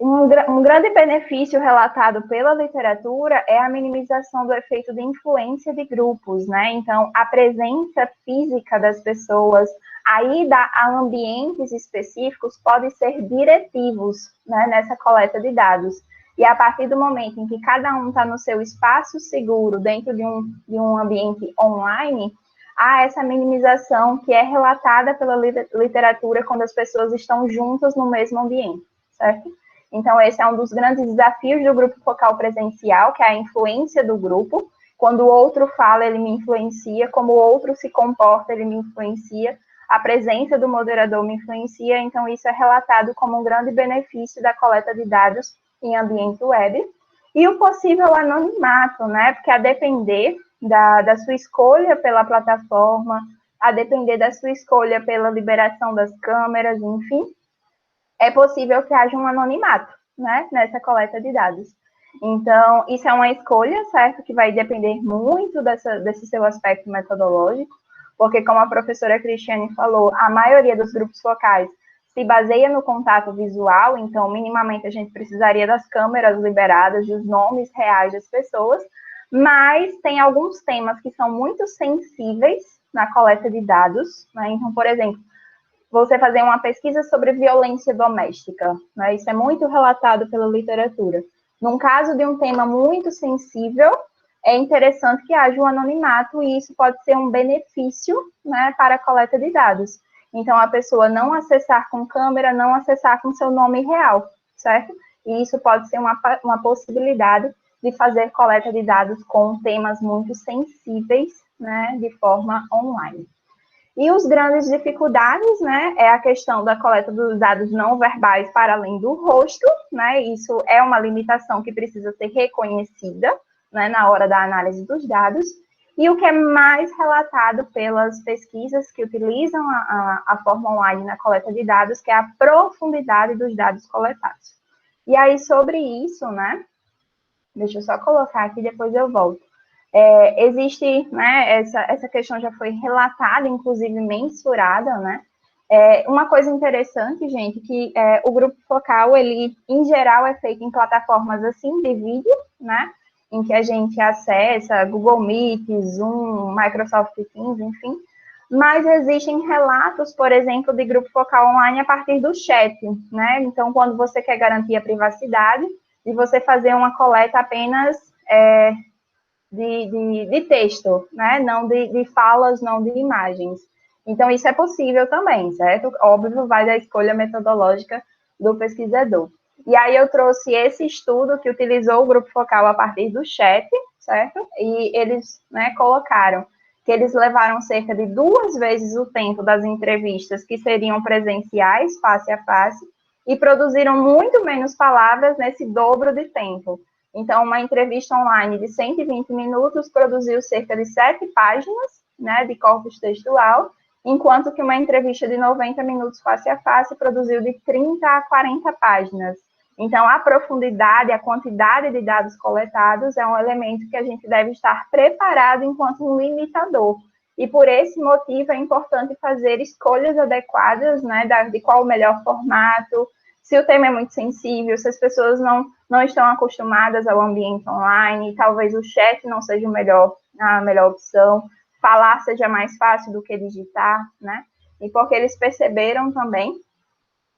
Um grande benefício relatado pela literatura é a minimização do efeito de influência de grupos, né? Então, a presença física das pessoas, a ida a ambientes específicos pode ser diretivos, né, nessa coleta de dados. E a partir do momento em que cada um está no seu espaço seguro dentro de um ambiente online, há essa minimização que é relatada pela literatura quando as pessoas estão juntas no mesmo ambiente, certo? Então, esse é um dos grandes desafios do grupo focal presencial, que é a influência do grupo. Quando o outro fala, ele me influencia, como o outro se comporta, ele me influencia, a presença do moderador me influencia, então isso é relatado como um grande benefício da coleta de dados em ambiente web. E o possível anonimato, né? Porque a depender da sua escolha pela plataforma, a depender da sua escolha pela liberação das câmeras, enfim, é possível que haja um anonimato, né, nessa coleta de dados. Então, isso é uma escolha, certo, que vai depender muito desse seu aspecto metodológico, porque, como a professora Cristiane falou, a maioria dos grupos focais se baseia no contato visual, então, minimamente, a gente precisaria das câmeras liberadas, dos nomes reais das pessoas, mas tem alguns temas que são muito sensíveis na coleta de dados, né? Então, por exemplo, você fazer uma pesquisa sobre violência doméstica, né? Isso é muito relatado pela literatura. Num caso de um tema muito sensível, é interessante que haja um anonimato e isso pode ser um benefício, né, para a coleta de dados. Então, a pessoa não acessar com câmera, não acessar com seu nome real, certo? E isso pode ser uma possibilidade de fazer coleta de dados com temas muito sensíveis, né, de forma online. E os grandes dificuldades, né, é a questão da coleta dos dados não verbais para além do rosto, né, isso é uma limitação que precisa ser reconhecida, né, na hora da análise dos dados, e o que é mais relatado pelas pesquisas que utilizam a forma online na coleta de dados, que é a profundidade dos dados coletados. E aí, sobre isso, né, deixa eu só colocar aqui, depois eu volto. Existe, né, essa questão já foi relatada, inclusive mensurada, né? Uma coisa interessante, gente, que o grupo focal, ele, em geral, é feito em plataformas assim, de vídeo, né? Em que a gente acessa Google Meet, Zoom, Microsoft Teams, enfim. Mas existem relatos, por exemplo, de grupo focal online a partir do chat, né? Então, quando você quer garantir a privacidade, de você fazer uma coleta apenas de texto, né? Não de falas, não de imagens. Então, isso é possível também, certo? Óbvio, vai da escolha metodológica do pesquisador. E aí eu trouxe esse estudo que utilizou o grupo focal a partir do chat, certo? E eles, né, colocaram que eles levaram cerca de 2 vezes o tempo das entrevistas que seriam presenciais, face a face, e produziram muito menos palavras nesse dobro de tempo. Então, uma entrevista online de 120 minutos produziu cerca de 7 páginas, né, de corpus textual, enquanto que uma entrevista de 90 minutos face a face produziu de 30 a 40 páginas. Então, a profundidade, a quantidade de dados coletados é um elemento que a gente deve estar preparado enquanto um limitador. E por esse motivo é importante fazer escolhas adequadas, né, de qual o melhor formato, se o tema é muito sensível, se as pessoas não estão acostumadas ao ambiente online, talvez o chat não seja a melhor opção, falar seja mais fácil do que digitar, né? E porque eles perceberam também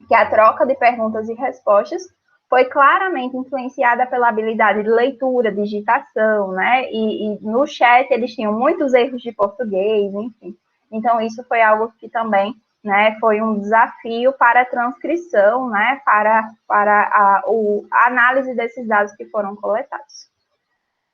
que a troca de perguntas e respostas foi claramente influenciada pela habilidade de leitura, digitação, né? E no chat eles tinham muitos erros de português, enfim. Então, isso foi algo que também, né, foi um desafio para a transcrição, né, para a análise desses dados que foram coletados.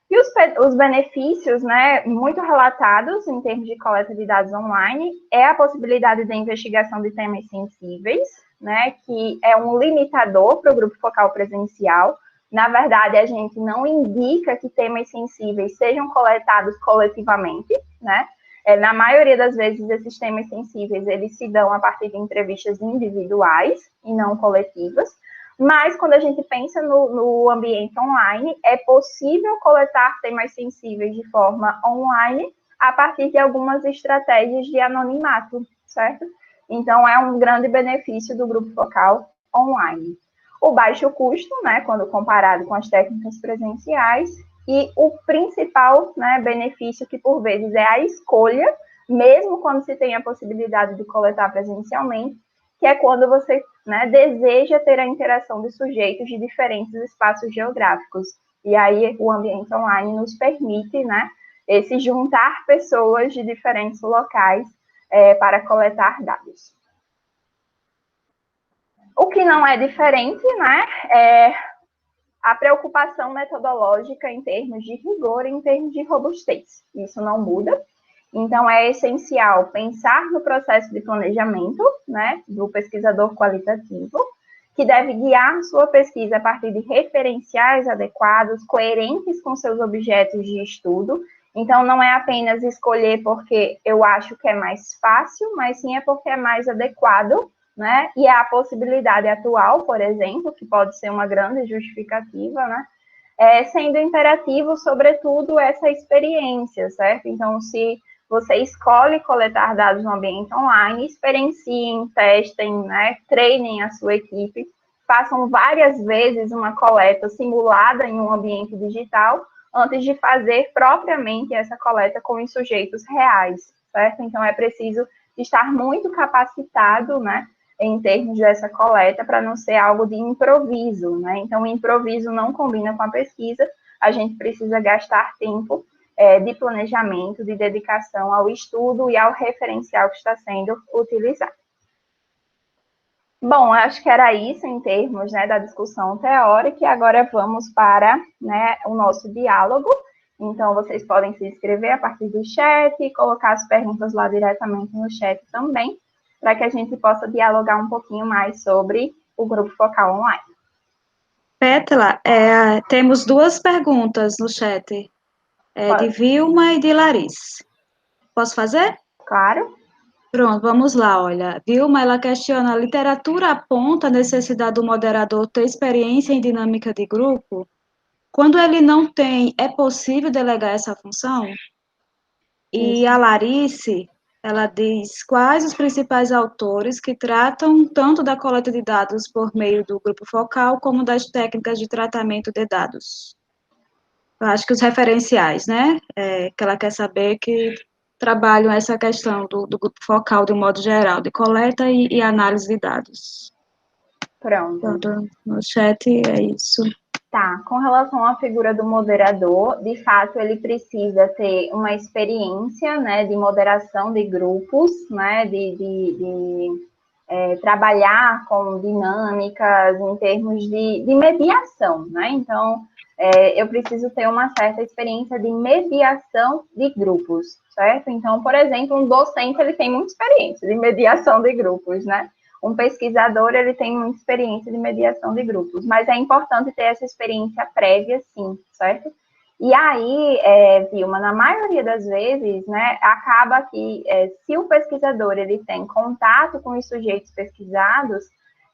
E os benefícios, né, muito relatados em termos de coleta de dados online, é a possibilidade de investigação de temas sensíveis, né, que é um limitador para o grupo focal presencial. Na verdade, a gente não indica que temas sensíveis sejam coletados coletivamente, né? Na maioria das vezes, esses temas sensíveis, eles se dão a partir de entrevistas individuais e não coletivas. Mas, quando a gente pensa no ambiente online, é possível coletar temas sensíveis de forma online a partir de algumas estratégias de anonimato, certo? Então, é um grande benefício do grupo focal online. O baixo custo, né, quando comparado com as técnicas presenciais, e o principal, né, benefício, que por vezes é a escolha, mesmo quando se tem a possibilidade de coletar presencialmente, que é quando você, né, deseja ter a interação de sujeitos de diferentes espaços geográficos. E aí o ambiente online nos permite, né, esse juntar pessoas de diferentes locais para coletar dados. O que não é diferente, né, é a preocupação metodológica em termos de rigor e em termos de robustez. Isso não muda. Então, é essencial pensar no processo de planejamento, né, do pesquisador qualitativo, que deve guiar sua pesquisa a partir de referenciais adequados, coerentes com seus objetos de estudo. Então, não é apenas escolher porque eu acho que é mais fácil, mas sim é porque é mais adequado, né? E é a possibilidade atual, por exemplo, que pode ser uma grande justificativa, né? Sendo imperativo, sobretudo, essa experiência, certo? Então, se você escolhe coletar dados no ambiente online, experienciem, testem, né? Treinem a sua equipe, façam várias vezes uma coleta simulada em um ambiente digital, antes de fazer propriamente essa coleta com os sujeitos reais, certo? Então, é preciso estar muito capacitado, né, em termos dessa coleta, para não ser algo de improviso, né? Então, o improviso não combina com a pesquisa, a gente precisa gastar tempo de planejamento, de dedicação ao estudo e ao referencial que está sendo utilizado. Bom, acho que era isso em termos, né, da discussão teórica, e agora vamos para, né, o nosso diálogo. Então, vocês podem se inscrever a partir do chat e colocar as perguntas lá diretamente no chat também, para que a gente possa dialogar um pouquinho mais sobre o Grupo Focal Online. Pétala, temos duas perguntas no chat, de Vilma e de Larissa. Posso fazer? Claro. Pronto, vamos lá, olha. Vilma, ela questiona, a literatura aponta a necessidade do moderador ter experiência em dinâmica de grupo? Quando ele não tem, é possível delegar essa função? E Isso. a Larice, ela diz quais os principais autores que tratam tanto da coleta de dados por meio do grupo focal, como das técnicas de tratamento de dados. Eu acho que os referenciais, né, que ela quer saber que trabalham essa questão do grupo focal de um modo geral, de coleta e análise de dados. Pronto. Então, no chat é isso. Tá, com relação à figura do moderador, de fato, ele precisa ter uma experiência, né, de moderação de grupos, né, de trabalhar com dinâmicas em termos de mediação, né, então, eu preciso ter uma certa experiência de mediação de grupos, certo? Então, por exemplo, um docente, ele tem muita experiência de mediação de grupos, né? Um pesquisador, ele tem muita experiência de mediação de grupos, mas é importante ter essa experiência prévia, sim, certo? E aí, Vilma, na maioria das vezes, né, acaba que se o pesquisador ele tem contato com os sujeitos pesquisados,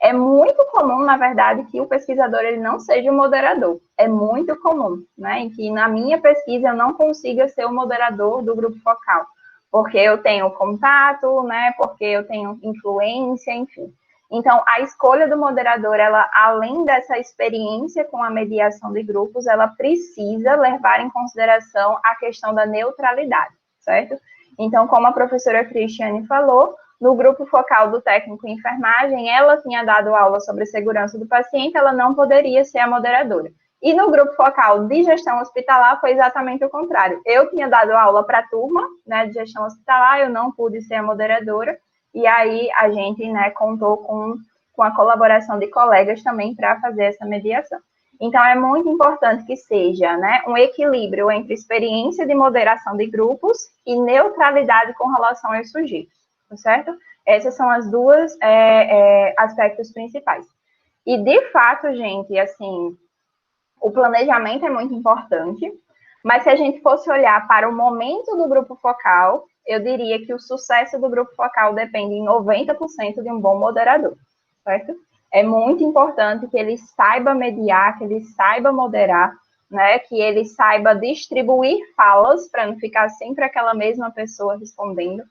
é muito comum, na verdade, que o pesquisador ele não seja o moderador. É muito comum, né, em que na minha pesquisa eu não consiga ser o moderador do grupo focal, porque eu tenho contato, né, porque eu tenho influência, enfim. Então, a escolha do moderador, ela, além dessa experiência com a mediação de grupos, ela precisa levar em consideração a questão da neutralidade, certo? Então, como a professora Cristiane falou, no grupo focal do técnico em enfermagem, ela tinha dado aula sobre segurança do paciente, ela não poderia ser a moderadora. E no grupo focal de gestão hospitalar foi exatamente o contrário. Eu tinha dado aula para a turma, né, de gestão hospitalar, eu não pude ser a moderadora, e aí a gente, né, contou com a colaboração de colegas também para fazer essa mediação. Então, é muito importante que seja, né, um equilíbrio entre experiência de moderação de grupos e neutralidade com relação aos sujeitos, tá certo? Essas são as duas aspectos principais. E, de fato, gente, assim, o planejamento é muito importante, mas se a gente fosse olhar para o momento do grupo focal, eu diria que o sucesso do grupo focal depende em 90% de um bom moderador, certo? É muito importante que ele saiba mediar, que ele saiba moderar, né? Que ele saiba distribuir falas para não ficar sempre aquela mesma pessoa respondendo.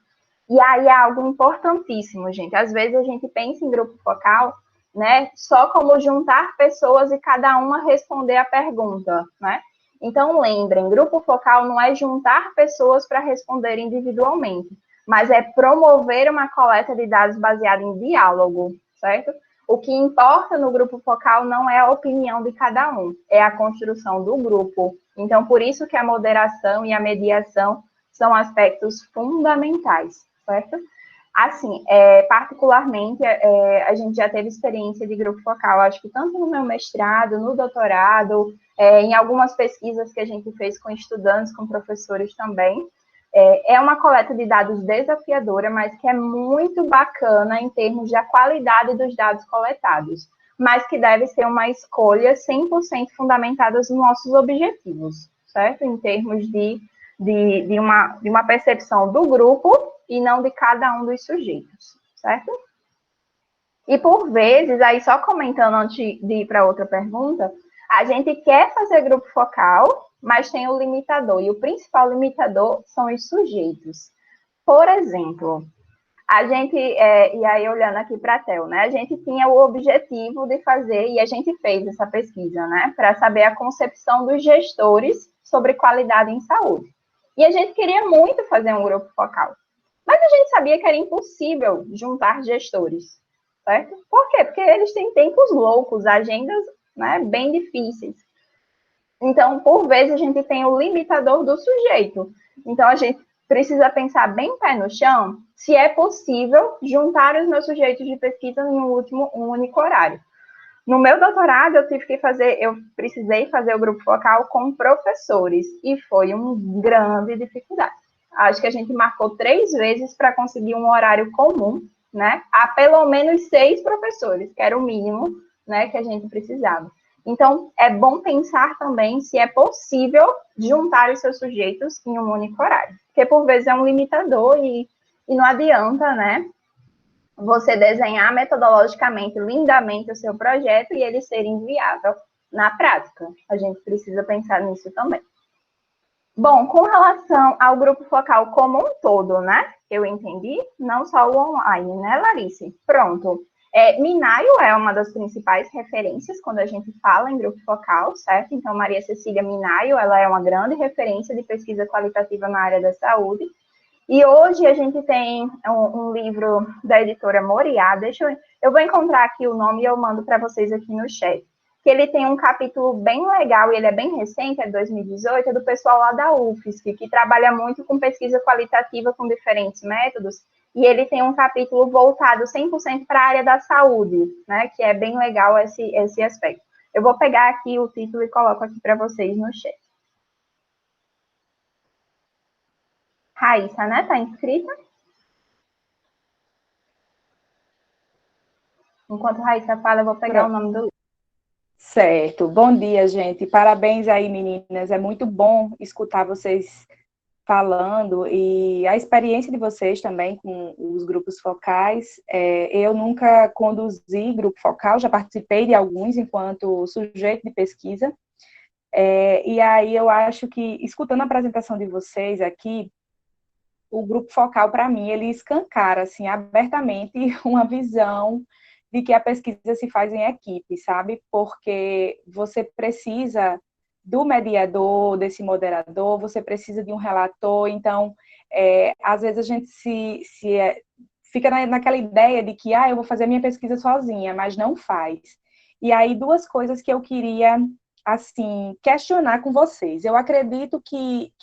E aí é algo importantíssimo, gente. Às vezes a gente pensa em grupo focal, né, só como juntar pessoas e cada uma responder a pergunta, né? Então, lembrem, grupo focal não é juntar pessoas para responder individualmente, mas é promover uma coleta de dados baseada em diálogo, certo? O que importa no grupo focal não é a opinião de cada um, é a construção do grupo. Então, por isso que a moderação e a mediação são aspectos fundamentais, certo? Assim, particularmente, a gente já teve experiência de grupo focal, acho que tanto no meu mestrado, no doutorado, em algumas pesquisas que a gente fez com estudantes, com professores também. É uma coleta de dados desafiadora, mas que é muito bacana em termos da qualidade dos dados coletados. mas que deve ser uma escolha 100% fundamentada nos nossos objetivos, certo? Em termos de uma percepção do grupo e não de cada um dos sujeitos, certo? E por vezes, aí só comentando antes de ir para outra pergunta, a gente quer fazer grupo focal, mas tem o limitador, e o principal limitador são os sujeitos. Por exemplo, a gente, e aí olhando aqui para a Theo, né, a gente tinha o objetivo de fazer, e a gente fez essa pesquisa, né, para saber a concepção dos gestores sobre qualidade em saúde. E a gente queria muito fazer um grupo focal, mas a gente sabia que era impossível juntar gestores, certo? Por quê? Porque eles têm tempos loucos, agendas, né, bem difíceis. Então, por vezes, a gente tem o limitador do sujeito. Então, a gente precisa pensar bem pé no chão se é possível juntar os meus sujeitos de pesquisa em um único horário. No meu doutorado, eu precisei fazer o grupo focal com professores, e foi uma grande dificuldade. Acho que a gente marcou 3 vezes para conseguir um horário comum, né, a pelo menos 6 professores, que era o mínimo, né, que a gente precisava. Então, é bom pensar também se é possível juntar os seus sujeitos em um único horário, porque por vezes é um limitador e não adianta, né, você desenhar metodologicamente, lindamente o seu projeto e ele ser inviável na prática. A gente precisa pensar nisso também. Bom, com relação ao grupo focal como um todo, né? Eu entendi, não só o online, né, Larice? Pronto. Minayo é uma das principais referências quando a gente fala em grupo focal, certo? Então, Maria Cecília Minayo, ela é uma grande referência de pesquisa qualitativa na área da saúde. E hoje a gente tem um livro da editora Moriá, eu vou encontrar aqui o nome e eu mando para vocês aqui no chat, que ele tem um capítulo bem legal, e ele é bem recente, é de 2018, é do pessoal lá da UFSC, que trabalha muito com pesquisa qualitativa com diferentes métodos, e ele tem um capítulo voltado 100% para a área da saúde, né, que é bem legal esse aspecto. Eu vou pegar aqui o título e coloco aqui para vocês no chat. Raíssa, né, tá inscrita? Enquanto a Raíssa fala, eu vou pegar o nome do livro. Certo. Bom dia, gente. Parabéns aí, meninas. É muito bom escutar vocês falando e a experiência de vocês também com os grupos focais. Eu nunca conduzi grupo focal, já participei de alguns enquanto sujeito de pesquisa. E aí eu acho que, escutando a apresentação de vocês aqui, o grupo focal, para mim, ele escancara, assim, abertamente uma visão de que a pesquisa se faz em equipe, sabe? Porque você precisa do mediador, desse moderador, você precisa de um relator, então, às vezes a gente fica naquela ideia de que, eu vou fazer minha pesquisa sozinha, mas não faz. E aí, 2 coisas que eu queria, assim, questionar com vocês. Eu acredito que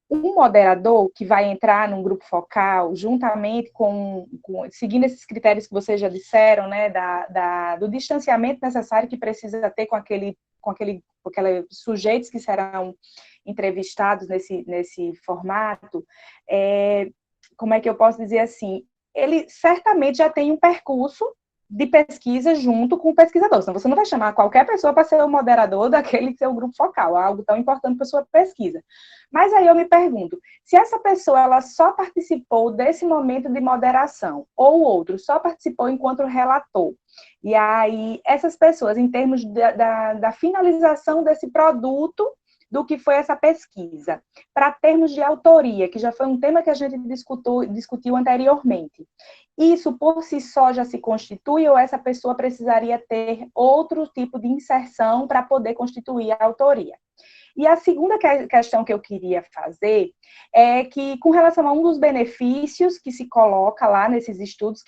um moderador que vai entrar num grupo focal, juntamente seguindo esses critérios que vocês já disseram, né, do distanciamento necessário que precisa ter com aqueles sujeitos que serão entrevistados nesse formato, como é que eu posso dizer assim? Ele certamente já tem um percurso de pesquisa junto com o pesquisador. Então, você não vai chamar qualquer pessoa para ser o moderador daquele seu grupo focal, algo tão importante para a sua pesquisa. Mas aí eu me pergunto, se essa pessoa ela só participou desse momento de moderação, ou o outro só participou enquanto relator, e aí essas pessoas, em termos da finalização desse produto, do que foi essa pesquisa, para termos de autoria, que já foi um tema que a gente discutiu anteriormente. Isso, por si só, já se constitui ou essa pessoa precisaria ter outro tipo de inserção para poder constituir a autoria? E a segunda questão que eu queria fazer é que, com relação a um dos benefícios que se coloca lá nesses estudos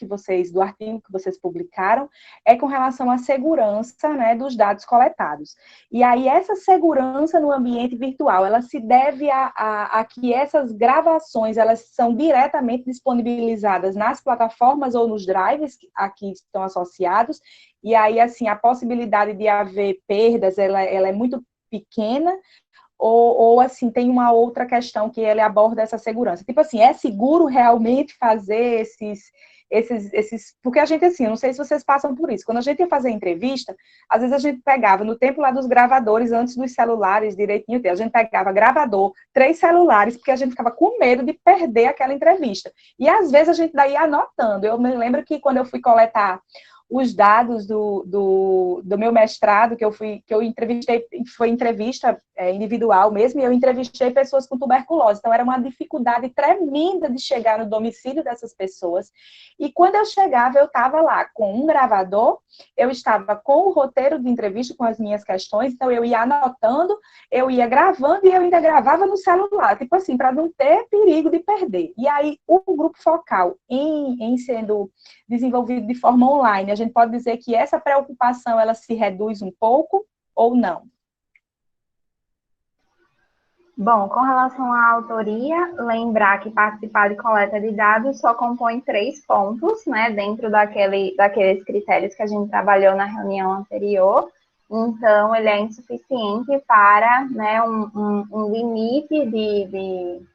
do artigo que vocês publicaram, é com relação à segurança, né, dos dados coletados. E aí, essa segurança no ambiente virtual, ela se deve a que essas gravações, elas são diretamente disponibilizadas nas plataformas ou nos drives a que estão associados, e aí, assim, a possibilidade de haver perdas, ela é muito pequena, ou assim, tem uma outra questão que ele aborda essa segurança. Tipo assim, é seguro realmente fazer porque a gente, assim, eu não sei se vocês passam por isso, quando a gente ia fazer entrevista, às vezes a gente pegava, no tempo lá dos gravadores, antes dos celulares direitinho, a gente pegava gravador, 3 celulares, porque a gente ficava com medo de perder aquela entrevista. E às vezes a gente daí ia anotando. Eu me lembro que quando eu fui coletar os dados do meu mestrado, que eu entrevistei, foi entrevista individual mesmo, e eu entrevistei pessoas com tuberculose. Então, era uma dificuldade tremenda de chegar no domicílio dessas pessoas. E quando eu chegava, eu estava lá com um gravador, eu estava com o roteiro de entrevista, com as minhas questões, então eu ia anotando, eu ia gravando e eu ainda gravava no celular, tipo assim, para não ter perigo de perder. E aí, o grupo focal, em sendo desenvolvido de forma online, a gente pode dizer que essa preocupação, ela se reduz um pouco ou não? Bom, com relação à autoria, lembrar que participar de coleta de dados só compõe 3 pontos, né, dentro daqueles critérios que a gente trabalhou na reunião anterior. Então, ele é insuficiente para, né, um limite de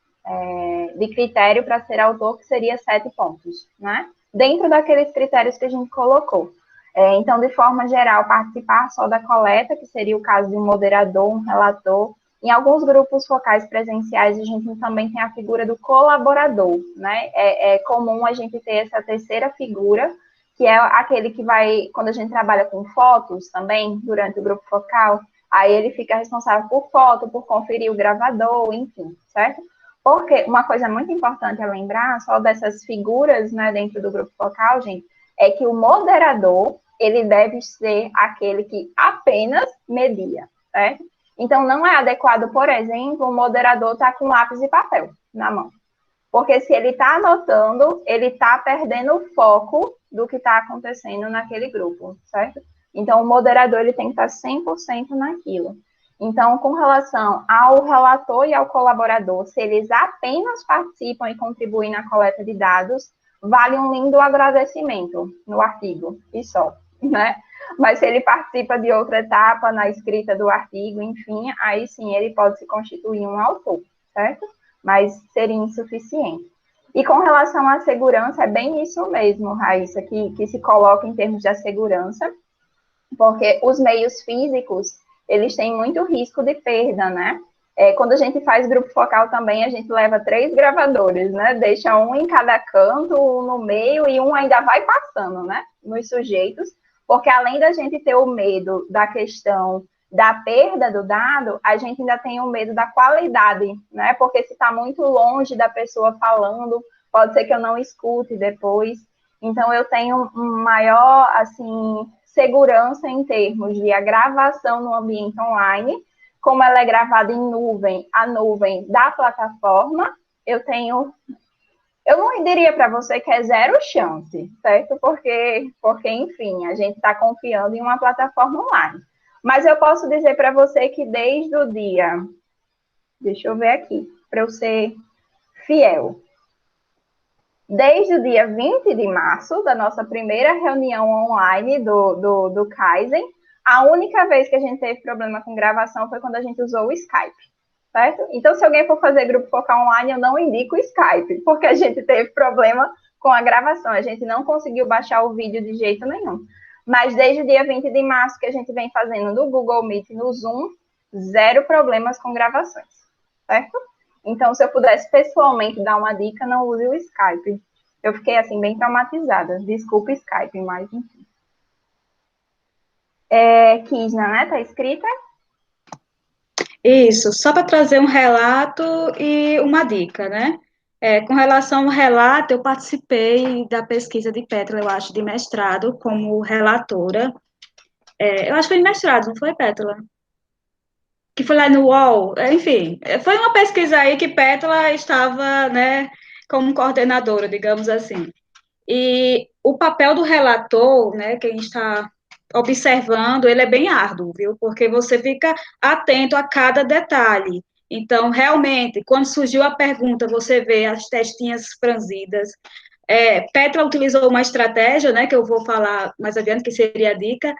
critério para ser autor, que seria 7 pontos, né, dentro daqueles critérios que a gente colocou. Então, de forma geral, participar só da coleta, que seria o caso de um moderador, um relator. Em alguns grupos focais presenciais, a gente também tem a figura do colaborador, né? É comum a gente ter essa terceira figura, que é aquele que vai, quando a gente trabalha com fotos também, durante o grupo focal, aí ele fica responsável por foto, por conferir o gravador, enfim, certo? Porque uma coisa muito importante a lembrar, só dessas figuras, né, dentro do grupo focal, gente, é que o moderador, ele deve ser aquele que apenas media, certo? Então, não é adequado, por exemplo, o moderador estar com lápis e papel na mão. Porque se ele está anotando, ele está perdendo o foco do que está acontecendo naquele grupo, certo? Então, o moderador, ele tem que estar 100% naquilo. Então, com relação ao relator e ao colaborador, se eles apenas participam e contribuem na coleta de dados, vale um lindo agradecimento no artigo, e só, né? Mas se ele participa de outra etapa na escrita do artigo, enfim, aí sim ele pode se constituir um autor, certo? Mas seria insuficiente. E com relação à segurança, é bem isso mesmo, Raíssa, que se coloca em termos de segurança, porque os meios físicos, eles têm muito risco de perda, né? Quando a gente faz grupo focal também, a gente leva 3 gravadores, né? Deixa um em cada canto, um no meio, e um ainda vai passando, né? Nos sujeitos, porque além da gente ter o medo da questão da perda do dado, a gente ainda tem o medo da qualidade, né? Porque se está muito longe da pessoa falando, pode ser que eu não escute depois. Então, eu tenho maior, assim, segurança em termos de a gravação no ambiente online, como ela é gravada em nuvem, a nuvem da plataforma, eu não diria para você que é 0 chance, certo? Porque enfim, a gente está confiando em uma plataforma online. Mas eu posso dizer para você que desde o dia, deixa eu ver aqui, para eu ser fiel, desde o dia 20 de março, da nossa primeira reunião online do Kaizen, a única vez que a gente teve problema com gravação foi quando a gente usou o Skype, certo? Então, se alguém for fazer grupo focal online, eu não indico o Skype, porque a gente teve problema com a gravação, a gente não conseguiu baixar o vídeo de jeito nenhum. Mas desde o dia 20 de março que a gente vem fazendo no Google Meet e no Zoom, 0 problemas com gravações, certo? Então, se eu pudesse pessoalmente dar uma dica, não use o Skype. Eu fiquei, assim, bem traumatizada. Desculpa o Skype, mas enfim. Kisna, né? Tá escrita? Isso, só para trazer um relato e uma dica, né? Com relação ao relato, eu participei da pesquisa de Pétala, eu acho, de mestrado, como relatora. Eu acho que foi de mestrado, não foi, Pétala? Que foi lá no UOL, enfim, foi uma pesquisa aí que Pétala estava, né, como coordenadora, digamos assim. E o papel do relator, né, quem está observando, ele é bem árduo, viu? Porque você fica atento a cada detalhe. Então, realmente, quando surgiu a pergunta, você vê as testinhas franzidas. Petra utilizou uma estratégia, né, que eu vou falar mais adiante, que seria a dica.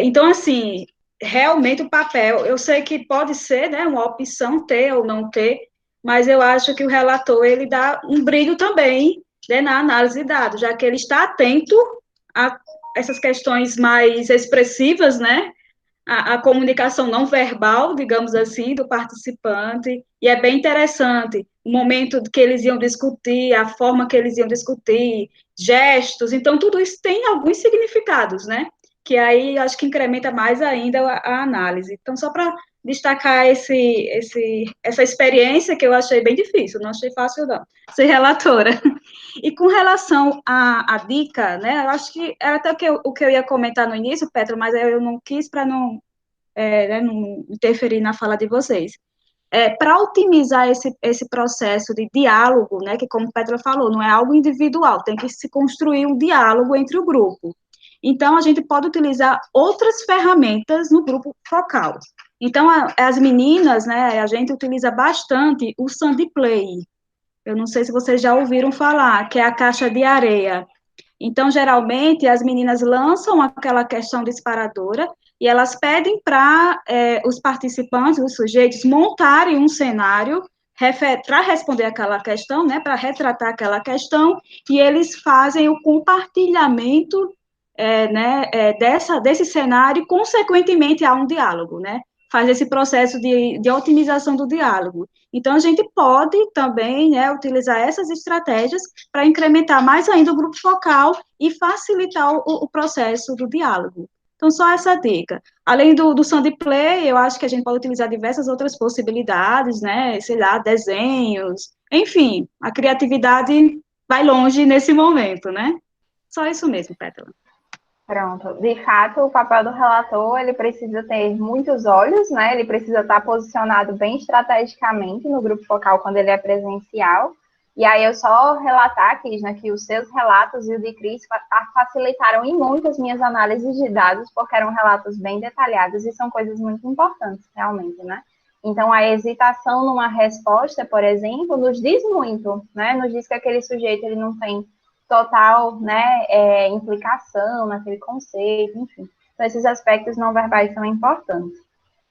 Então, assim, realmente o papel, eu sei que pode ser, né, uma opção ter ou não ter, mas eu acho que o relator, ele dá um brilho também na análise de dados, já que ele está atento a essas questões mais expressivas, né? A comunicação não verbal, digamos assim, do participante, e é bem interessante o momento que eles iam discutir, a forma que eles iam discutir, gestos, então tudo isso tem alguns significados, né? Que aí acho que incrementa mais ainda a análise. Então, só para destacar essa experiência que eu achei bem difícil, não achei fácil não, ser relatora. E com relação à dica, né, eu acho que era até o que eu ia comentar no início, Petra, mas eu não quis para não, não interferir na fala de vocês. Para otimizar esse processo de diálogo, né, que como Petra falou, não é algo individual, tem que se construir um diálogo entre o grupo. Então, a gente pode utilizar outras ferramentas no grupo focal. Então, as meninas, né, a gente utiliza bastante o Sandplay. Eu não sei se vocês já ouviram falar, que é a caixa de areia. Então, geralmente, as meninas lançam aquela questão disparadora e elas pedem para os participantes, os sujeitos, montarem um cenário para responder aquela questão, né, para retratar aquela questão, e eles fazem o compartilhamento desse cenário, consequentemente, há um diálogo, né? Faz esse processo de otimização do diálogo. Então, a gente pode também, né, utilizar essas estratégias para incrementar mais ainda o grupo focal e facilitar o processo do diálogo. Então, só essa dica. Além do Sandplay, eu acho que a gente pode utilizar diversas outras possibilidades, né, sei lá, desenhos, enfim, a criatividade vai longe nesse momento, né? Só isso mesmo, Pétala. Pronto. De fato, o papel do relator, ele precisa ter muitos olhos, né? Ele precisa estar posicionado bem estrategicamente no grupo focal quando ele é presencial. E aí eu só relatar aqui, né, que os seus relatos e o de Cris facilitaram em muito as minhas análises de dados, porque eram relatos bem detalhados e são coisas muito importantes, realmente, né? Então, a hesitação numa resposta, por exemplo, nos diz muito, né? Nos diz que aquele sujeito, ele não tem total, né, implicação naquele conceito, enfim. Então, esses aspectos não verbais são importantes.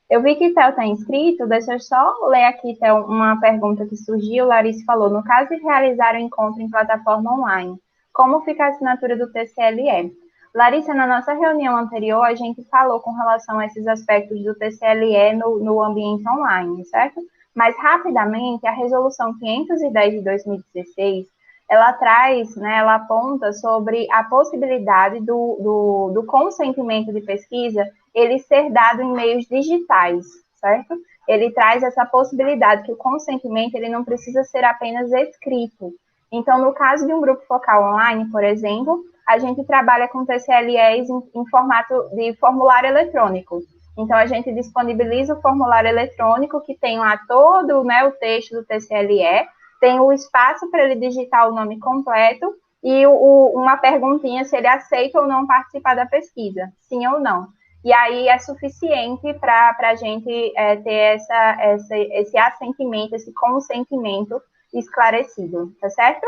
Eu vi que Theo está inscrito, deixa eu só ler aqui, Theo, uma pergunta que surgiu. Larissa falou, no caso de realizar o encontro em plataforma online, como fica a assinatura do TCLE? Larissa, na nossa reunião anterior, a gente falou com relação a esses aspectos do TCLE no ambiente online, certo? Mas, rapidamente, a resolução 510 de 2016, ela traz, né, ela aponta sobre a possibilidade do consentimento de pesquisa ele ser dado em meios digitais, certo? Ele traz essa possibilidade que o consentimento ele não precisa ser apenas escrito. Então, no caso de um grupo focal online, por exemplo, a gente trabalha com TCLEs em formato de formulário eletrônico. Então, a gente disponibiliza o formulário eletrônico que tem lá todo, né, o texto do TCLE, tem o espaço para ele digitar o nome completo e uma perguntinha se ele aceita ou não participar da pesquisa, sim ou não. E aí é suficiente para a gente ter esse assentimento, esse consentimento esclarecido, tá certo?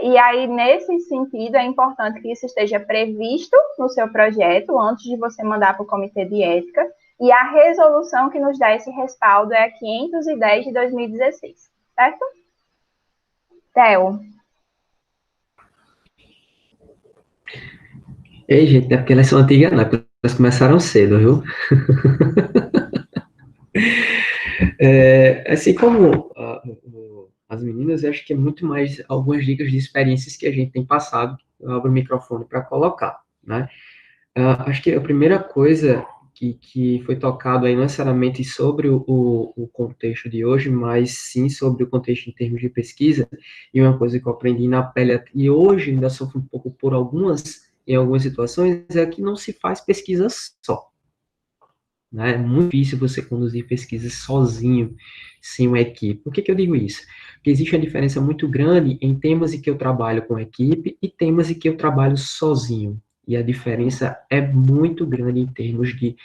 E aí, nesse sentido, é importante que isso esteja previsto no seu projeto, antes de você mandar para o Comitê de Ética, e a resolução que nos dá esse respaldo é a 510 de 2016, certo? Theo. Ei, gente, é porque elas são antigas, não, é porque elas começaram cedo, viu? Assim como as meninas, eu acho que é muito mais algumas dicas de experiências que a gente tem passado. Eu abro o microfone para colocar, né? Acho que a primeira coisa que foi tocado aí não necessariamente sobre o contexto de hoje, mas sim sobre o contexto em termos de pesquisa, e uma coisa que eu aprendi na pele, e hoje ainda sofro um pouco em algumas situações, é que não se faz pesquisa só. Né? É muito difícil você conduzir pesquisa sozinho, sem uma equipe. Por que eu digo isso? Porque existe uma diferença muito grande em temas em que eu trabalho com equipe e temas em que eu trabalho sozinho. E a diferença é muito grande em termos de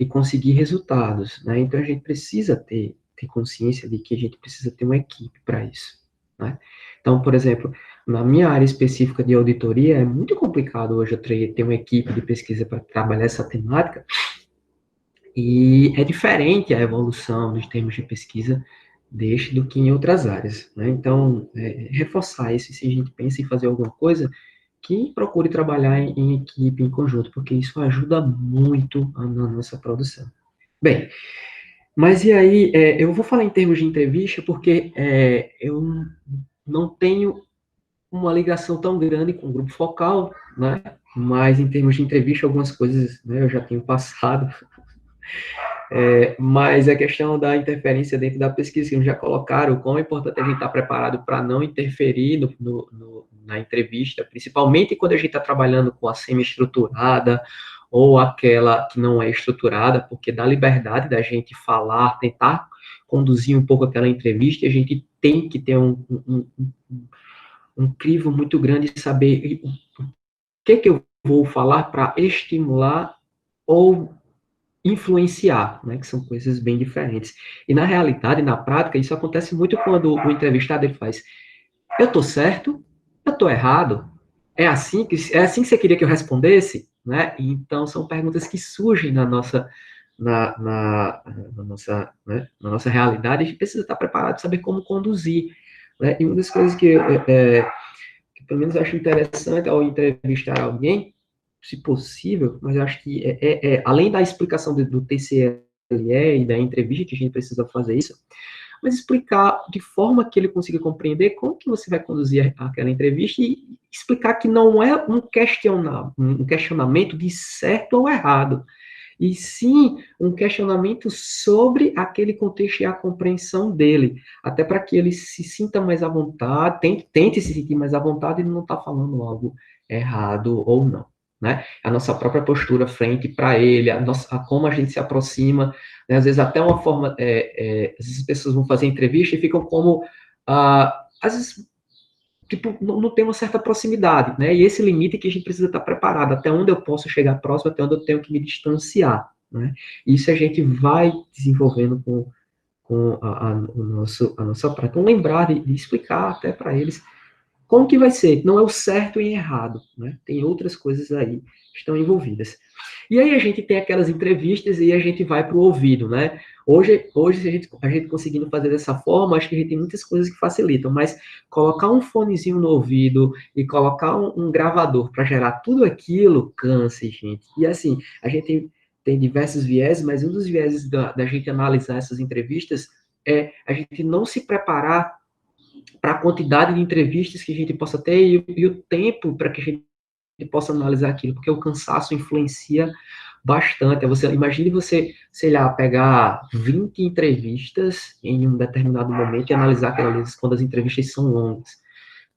conseguir resultados. Né? Então, a gente precisa ter consciência de que a gente precisa ter uma equipe para isso. Né? Então, por exemplo, na minha área específica de auditoria, é muito complicado hoje eu ter uma equipe de pesquisa para trabalhar essa temática, e é diferente a evolução dos termos de pesquisa do que em outras áreas, né? Então, reforçar isso, se a gente pensa em fazer alguma coisa, que procure trabalhar em equipe, em conjunto, porque isso ajuda muito na nossa produção. Bem, mas e aí, eu vou falar em termos de entrevista, porque eu não tenho uma ligação tão grande com o grupo focal, né? Mas em termos de entrevista, algumas coisas, né, eu já tenho passado. Mas a questão da interferência dentro da pesquisa, que já colocaram, o quão é importante a gente estar preparado para não interferir na entrevista, principalmente quando a gente está trabalhando com a semi-estruturada ou aquela que não é estruturada, porque dá liberdade da gente falar, tentar conduzir um pouco aquela entrevista, e a gente tem que ter um crivo muito grande de saber o que eu vou falar para estimular ou influenciar, né, que são coisas bem diferentes. E na realidade, na prática, isso acontece muito quando o entrevistado ele faz: eu estou certo? Eu estou errado? É assim que você queria que eu respondesse? Né? E então são perguntas que surgem na nossa realidade. A gente precisa estar preparado, saber como conduzir. Né? E uma das coisas que pelo menos eu acho interessante ao entrevistar alguém, se possível, mas eu acho que além da explicação do TCLE e da entrevista, que a gente precisa fazer isso, mas explicar de forma que ele consiga compreender como que você vai conduzir aquela entrevista e explicar que não é um questionamento de certo ou errado, e sim um questionamento sobre aquele contexto e a compreensão dele, até para que ele se sinta mais à vontade, tente se sentir mais à vontade e não está falando algo errado ou não. Né? A nossa própria postura frente para ele, a como a gente se aproxima, né? Às vezes até uma forma, às vezes as pessoas vão fazer entrevista e ficam como, às vezes, tipo, não tem uma certa proximidade, né? E esse limite que a gente precisa estar preparado, até onde eu posso chegar próximo, até onde eu tenho que me distanciar, né? Isso a gente vai desenvolvendo com a nossa prática. Então, lembrar de explicar até para eles como que vai ser? Não é o certo e errado, né? Tem outras coisas aí que estão envolvidas. E aí a gente tem aquelas entrevistas e a gente vai para o ouvido, né? Hoje se a gente conseguindo fazer dessa forma, acho que a gente tem muitas coisas que facilitam, mas colocar um fonezinho no ouvido e colocar um gravador para gerar tudo aquilo, cansa, gente. E assim, a gente tem diversos vieses, mas um dos vieses da gente analisar essas entrevistas é a gente não se preparar para a quantidade de entrevistas que a gente possa ter e o tempo para que a gente possa analisar aquilo, porque o cansaço influencia bastante. Imagine você, sei lá, pegar 20 entrevistas em um determinado momento e analisar aquelas quando as entrevistas são longas.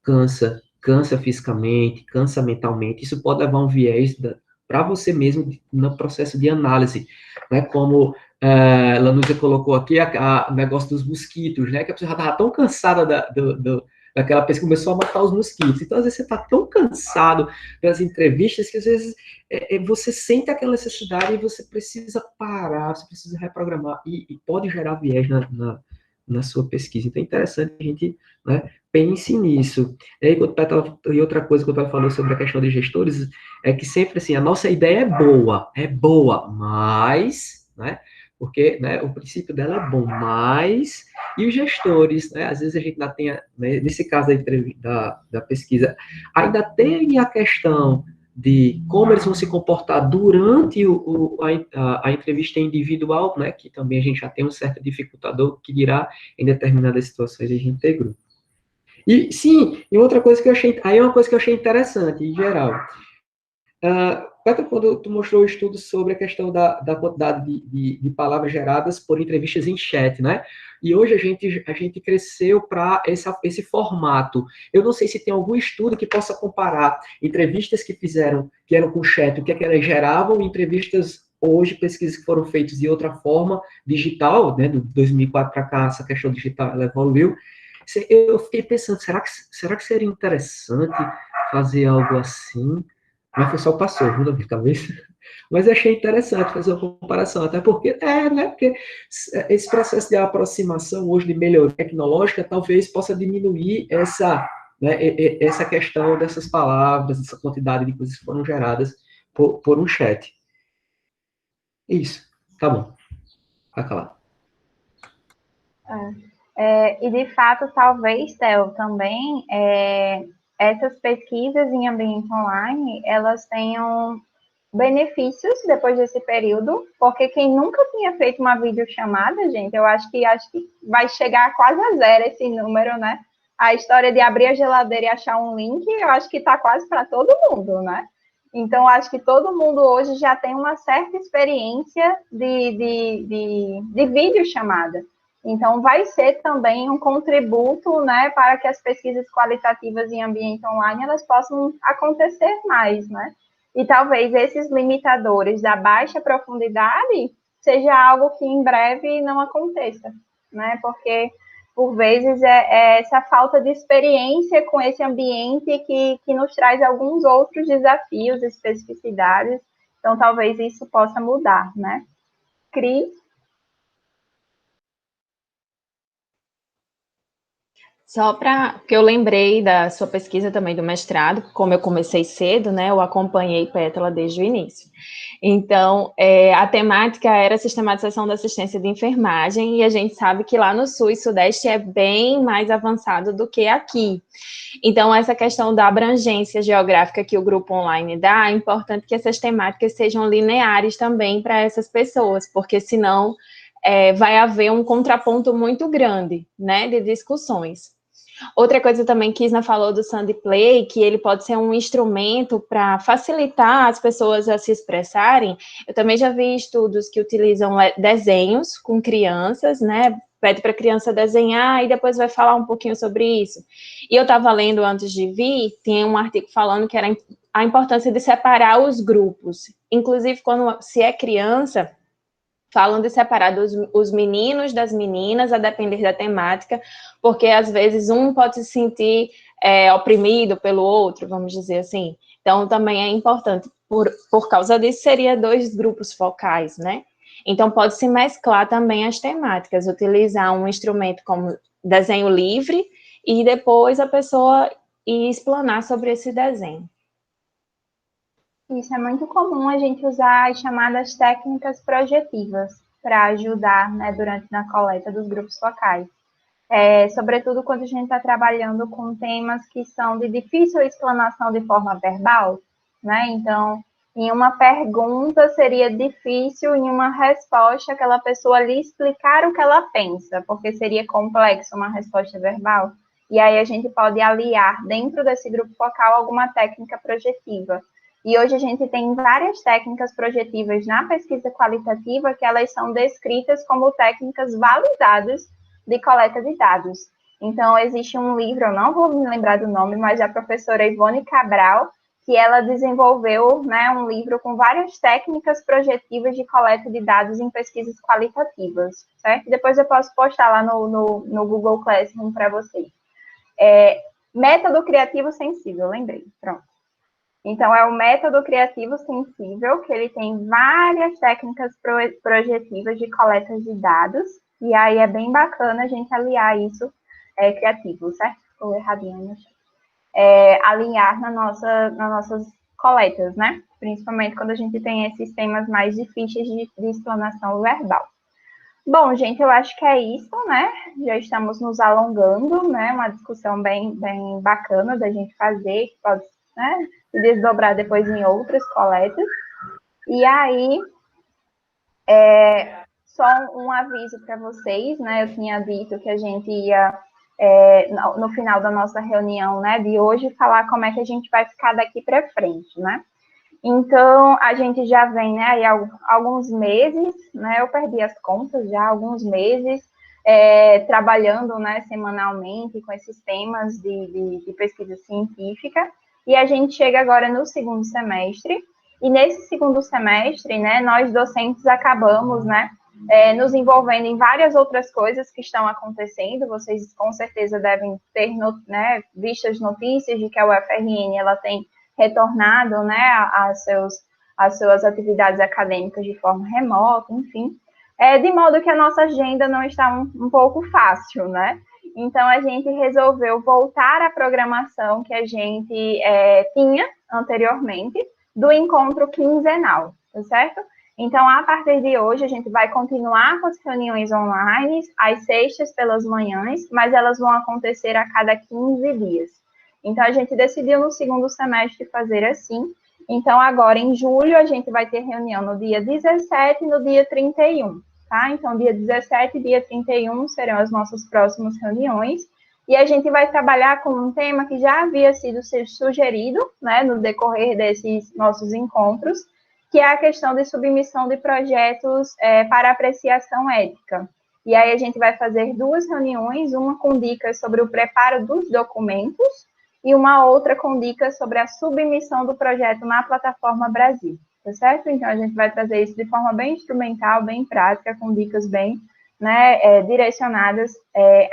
Cansa fisicamente, cansa mentalmente. Isso pode levar um viés para você mesmo no processo de análise, né? Como Lanúzia colocou aqui, o negócio dos mosquitos, né? Que a pessoa já estava tão cansada daquela pessoa, começou a matar os mosquitos. Então, às vezes, você está tão cansado das entrevistas que, às vezes, você sente aquela necessidade e você precisa parar, você precisa reprogramar. E pode gerar viés na sua pesquisa. Então, é interessante a gente, né, pense nisso. E outra coisa que o Petra falou sobre a questão de gestores é que sempre, assim, a nossa ideia é boa, mas, né, porque, né, o princípio dela é bom, mas, e os gestores, né, às vezes a gente ainda tem, né, nesse caso da pesquisa, ainda tem a questão de como eles vão se comportar durante a entrevista individual, né, que também a gente já tem um certo dificultador, que dirá em determinadas situações a gente ter grupo. E, sim, e outra coisa que eu achei, aí é uma coisa que eu achei interessante, em geral. Petra, quando tu mostrou o estudo sobre a questão da quantidade de palavras geradas por entrevistas em chat, né? E hoje a gente cresceu para esse formato. Eu não sei se tem algum estudo que possa comparar entrevistas que eram com chat, o que é que elas geravam, e entrevistas hoje, pesquisas que foram feitas de outra forma, digital, né? Do 2004 para cá, essa questão digital ela evoluiu. Eu fiquei pensando, será que seria interessante fazer algo assim? Mas foi só passou, viu, na minha cabeça. Mas eu achei interessante fazer uma comparação, até porque, né, porque esse processo de aproximação hoje de melhoria tecnológica talvez possa diminuir né, essa questão dessas palavras, essa quantidade de coisas que foram geradas por um chat. Isso, tá bom. Vai calar. E, de fato, talvez, Theo, também, essas pesquisas em ambiente online, elas tenham benefícios depois desse período, porque quem nunca tinha feito uma videochamada, gente, eu acho que vai chegar quase a zero esse número, né? A história de abrir a geladeira e achar um link, eu acho que está quase para todo mundo, né? Então, eu acho que todo mundo hoje já tem uma certa experiência de videochamada. Então, vai ser também um contributo, né, para que as pesquisas qualitativas em ambiente online, elas possam acontecer mais, né? E talvez esses limitadores da baixa profundidade seja algo que em breve não aconteça, né? Porque, por vezes, é essa falta de experiência com esse ambiente que nos traz alguns outros desafios, especificidades. Então, talvez isso possa mudar, né? Cris? Porque eu lembrei da sua pesquisa também do mestrado, como eu comecei cedo, né, eu acompanhei Pétala desde o início. Então, a temática era a sistematização da assistência de enfermagem, e a gente sabe que lá no Sul e Sudeste é bem mais avançado do que aqui. Então, essa questão da abrangência geográfica que o grupo online dá, é importante que essas temáticas sejam lineares também para essas pessoas, porque senão vai haver um contraponto muito grande, né, de discussões. Outra coisa também que Isna falou do Sandplay, que ele pode ser um instrumento para facilitar as pessoas a se expressarem. Eu também já vi estudos que utilizam desenhos com crianças, né? Pede para a criança desenhar e depois vai falar um pouquinho sobre isso. E eu estava lendo antes de vir, tinha um artigo falando que era a importância de separar os grupos. Inclusive, quando se é criança, falam de separar os meninos das meninas, a depender da temática, porque às vezes um pode se sentir oprimido pelo outro, vamos dizer assim. Então, também é importante, por causa disso, seria 2 grupos focais, né? Então, pode-se mesclar também as temáticas, utilizar um instrumento como desenho livre e depois a pessoa ir explanar sobre esse desenho. Isso é muito comum a gente usar as chamadas técnicas projetivas para ajudar, né, durante na coleta dos grupos focais. Sobretudo quando a gente está trabalhando com temas que são de difícil explanação de forma verbal, né? Então, em uma pergunta seria difícil, em uma resposta, aquela pessoa lhe explicar o que ela pensa, porque seria complexo uma resposta verbal. E aí a gente pode aliar dentro desse grupo focal alguma técnica projetiva. E hoje a gente tem várias técnicas projetivas na pesquisa qualitativa que elas são descritas como técnicas validadas de coleta de dados. Então, existe um livro, eu não vou me lembrar do nome, mas a professora Ivone Cabral, que ela desenvolveu, né, um livro com várias técnicas projetivas de coleta de dados em pesquisas qualitativas, certo? Depois eu posso postar lá no Google Classroom para vocês. Método criativo sensível, lembrei, pronto. Então, é o método criativo sensível, que ele tem várias técnicas projetivas de coleta de dados, e aí é bem bacana a gente aliar isso, criativo, certo? Ficou erradinho no chat. Alinhar nas nossas coletas, né? Principalmente quando a gente tem esses temas mais difíceis de explanação verbal. Bom, gente, eu acho que é isso, né? Já estamos nos alongando, né? Uma discussão bem bacana da gente fazer, que pode, né, se desdobrar depois em outras coletas. E aí, só um aviso para vocês, né? Eu tinha dito que a gente ia, no final da nossa reunião, né, de hoje, falar como é que a gente vai ficar daqui para frente, né? Então, a gente já vem, né, aí alguns meses, né, eu perdi as contas já, alguns meses, trabalhando, né, semanalmente com esses temas de pesquisa científica, e a gente chega agora no segundo semestre, e nesse segundo semestre, né, nós docentes acabamos, né, nos envolvendo em várias outras coisas que estão acontecendo. Vocês com certeza devem ter, né, visto as notícias de que a UFRN, ela tem retornado, né, às suas atividades acadêmicas de forma remota, enfim, de modo que a nossa agenda não está um pouco fácil, né? Então, a gente resolveu voltar à programação que a gente tinha anteriormente, do encontro quinzenal, tá certo? Então, a partir de hoje, a gente vai continuar com as reuniões online, às sextas pelas manhãs, mas elas vão acontecer a cada 15 dias. Então, a gente decidiu no segundo semestre fazer assim. Então, agora em julho, a gente vai ter reunião no dia 17 e no dia 31, tá? Então, dia 17 e dia 31 serão as nossas próximas reuniões. E a gente vai trabalhar com um tema que já havia sido sugerido, né, no decorrer desses nossos encontros, que é a questão de submissão de projetos para apreciação ética. E aí a gente vai fazer 2 reuniões, uma com dicas sobre o preparo dos documentos e uma outra com dicas sobre a submissão do projeto na plataforma Brasil, tá certo? Então, a gente vai trazer isso de forma bem instrumental, bem prática, com dicas bem, né, direcionadas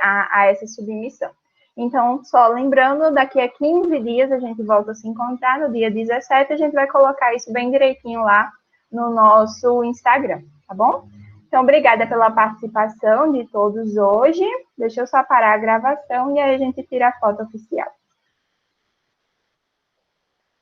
a essa submissão. Então, só lembrando, daqui a 15 dias a gente volta a se encontrar, no dia 17, a gente vai colocar isso bem direitinho lá no nosso Instagram, tá bom? Então, obrigada pela participação de todos hoje. Deixa eu só parar a gravação e aí a gente tira a foto oficial.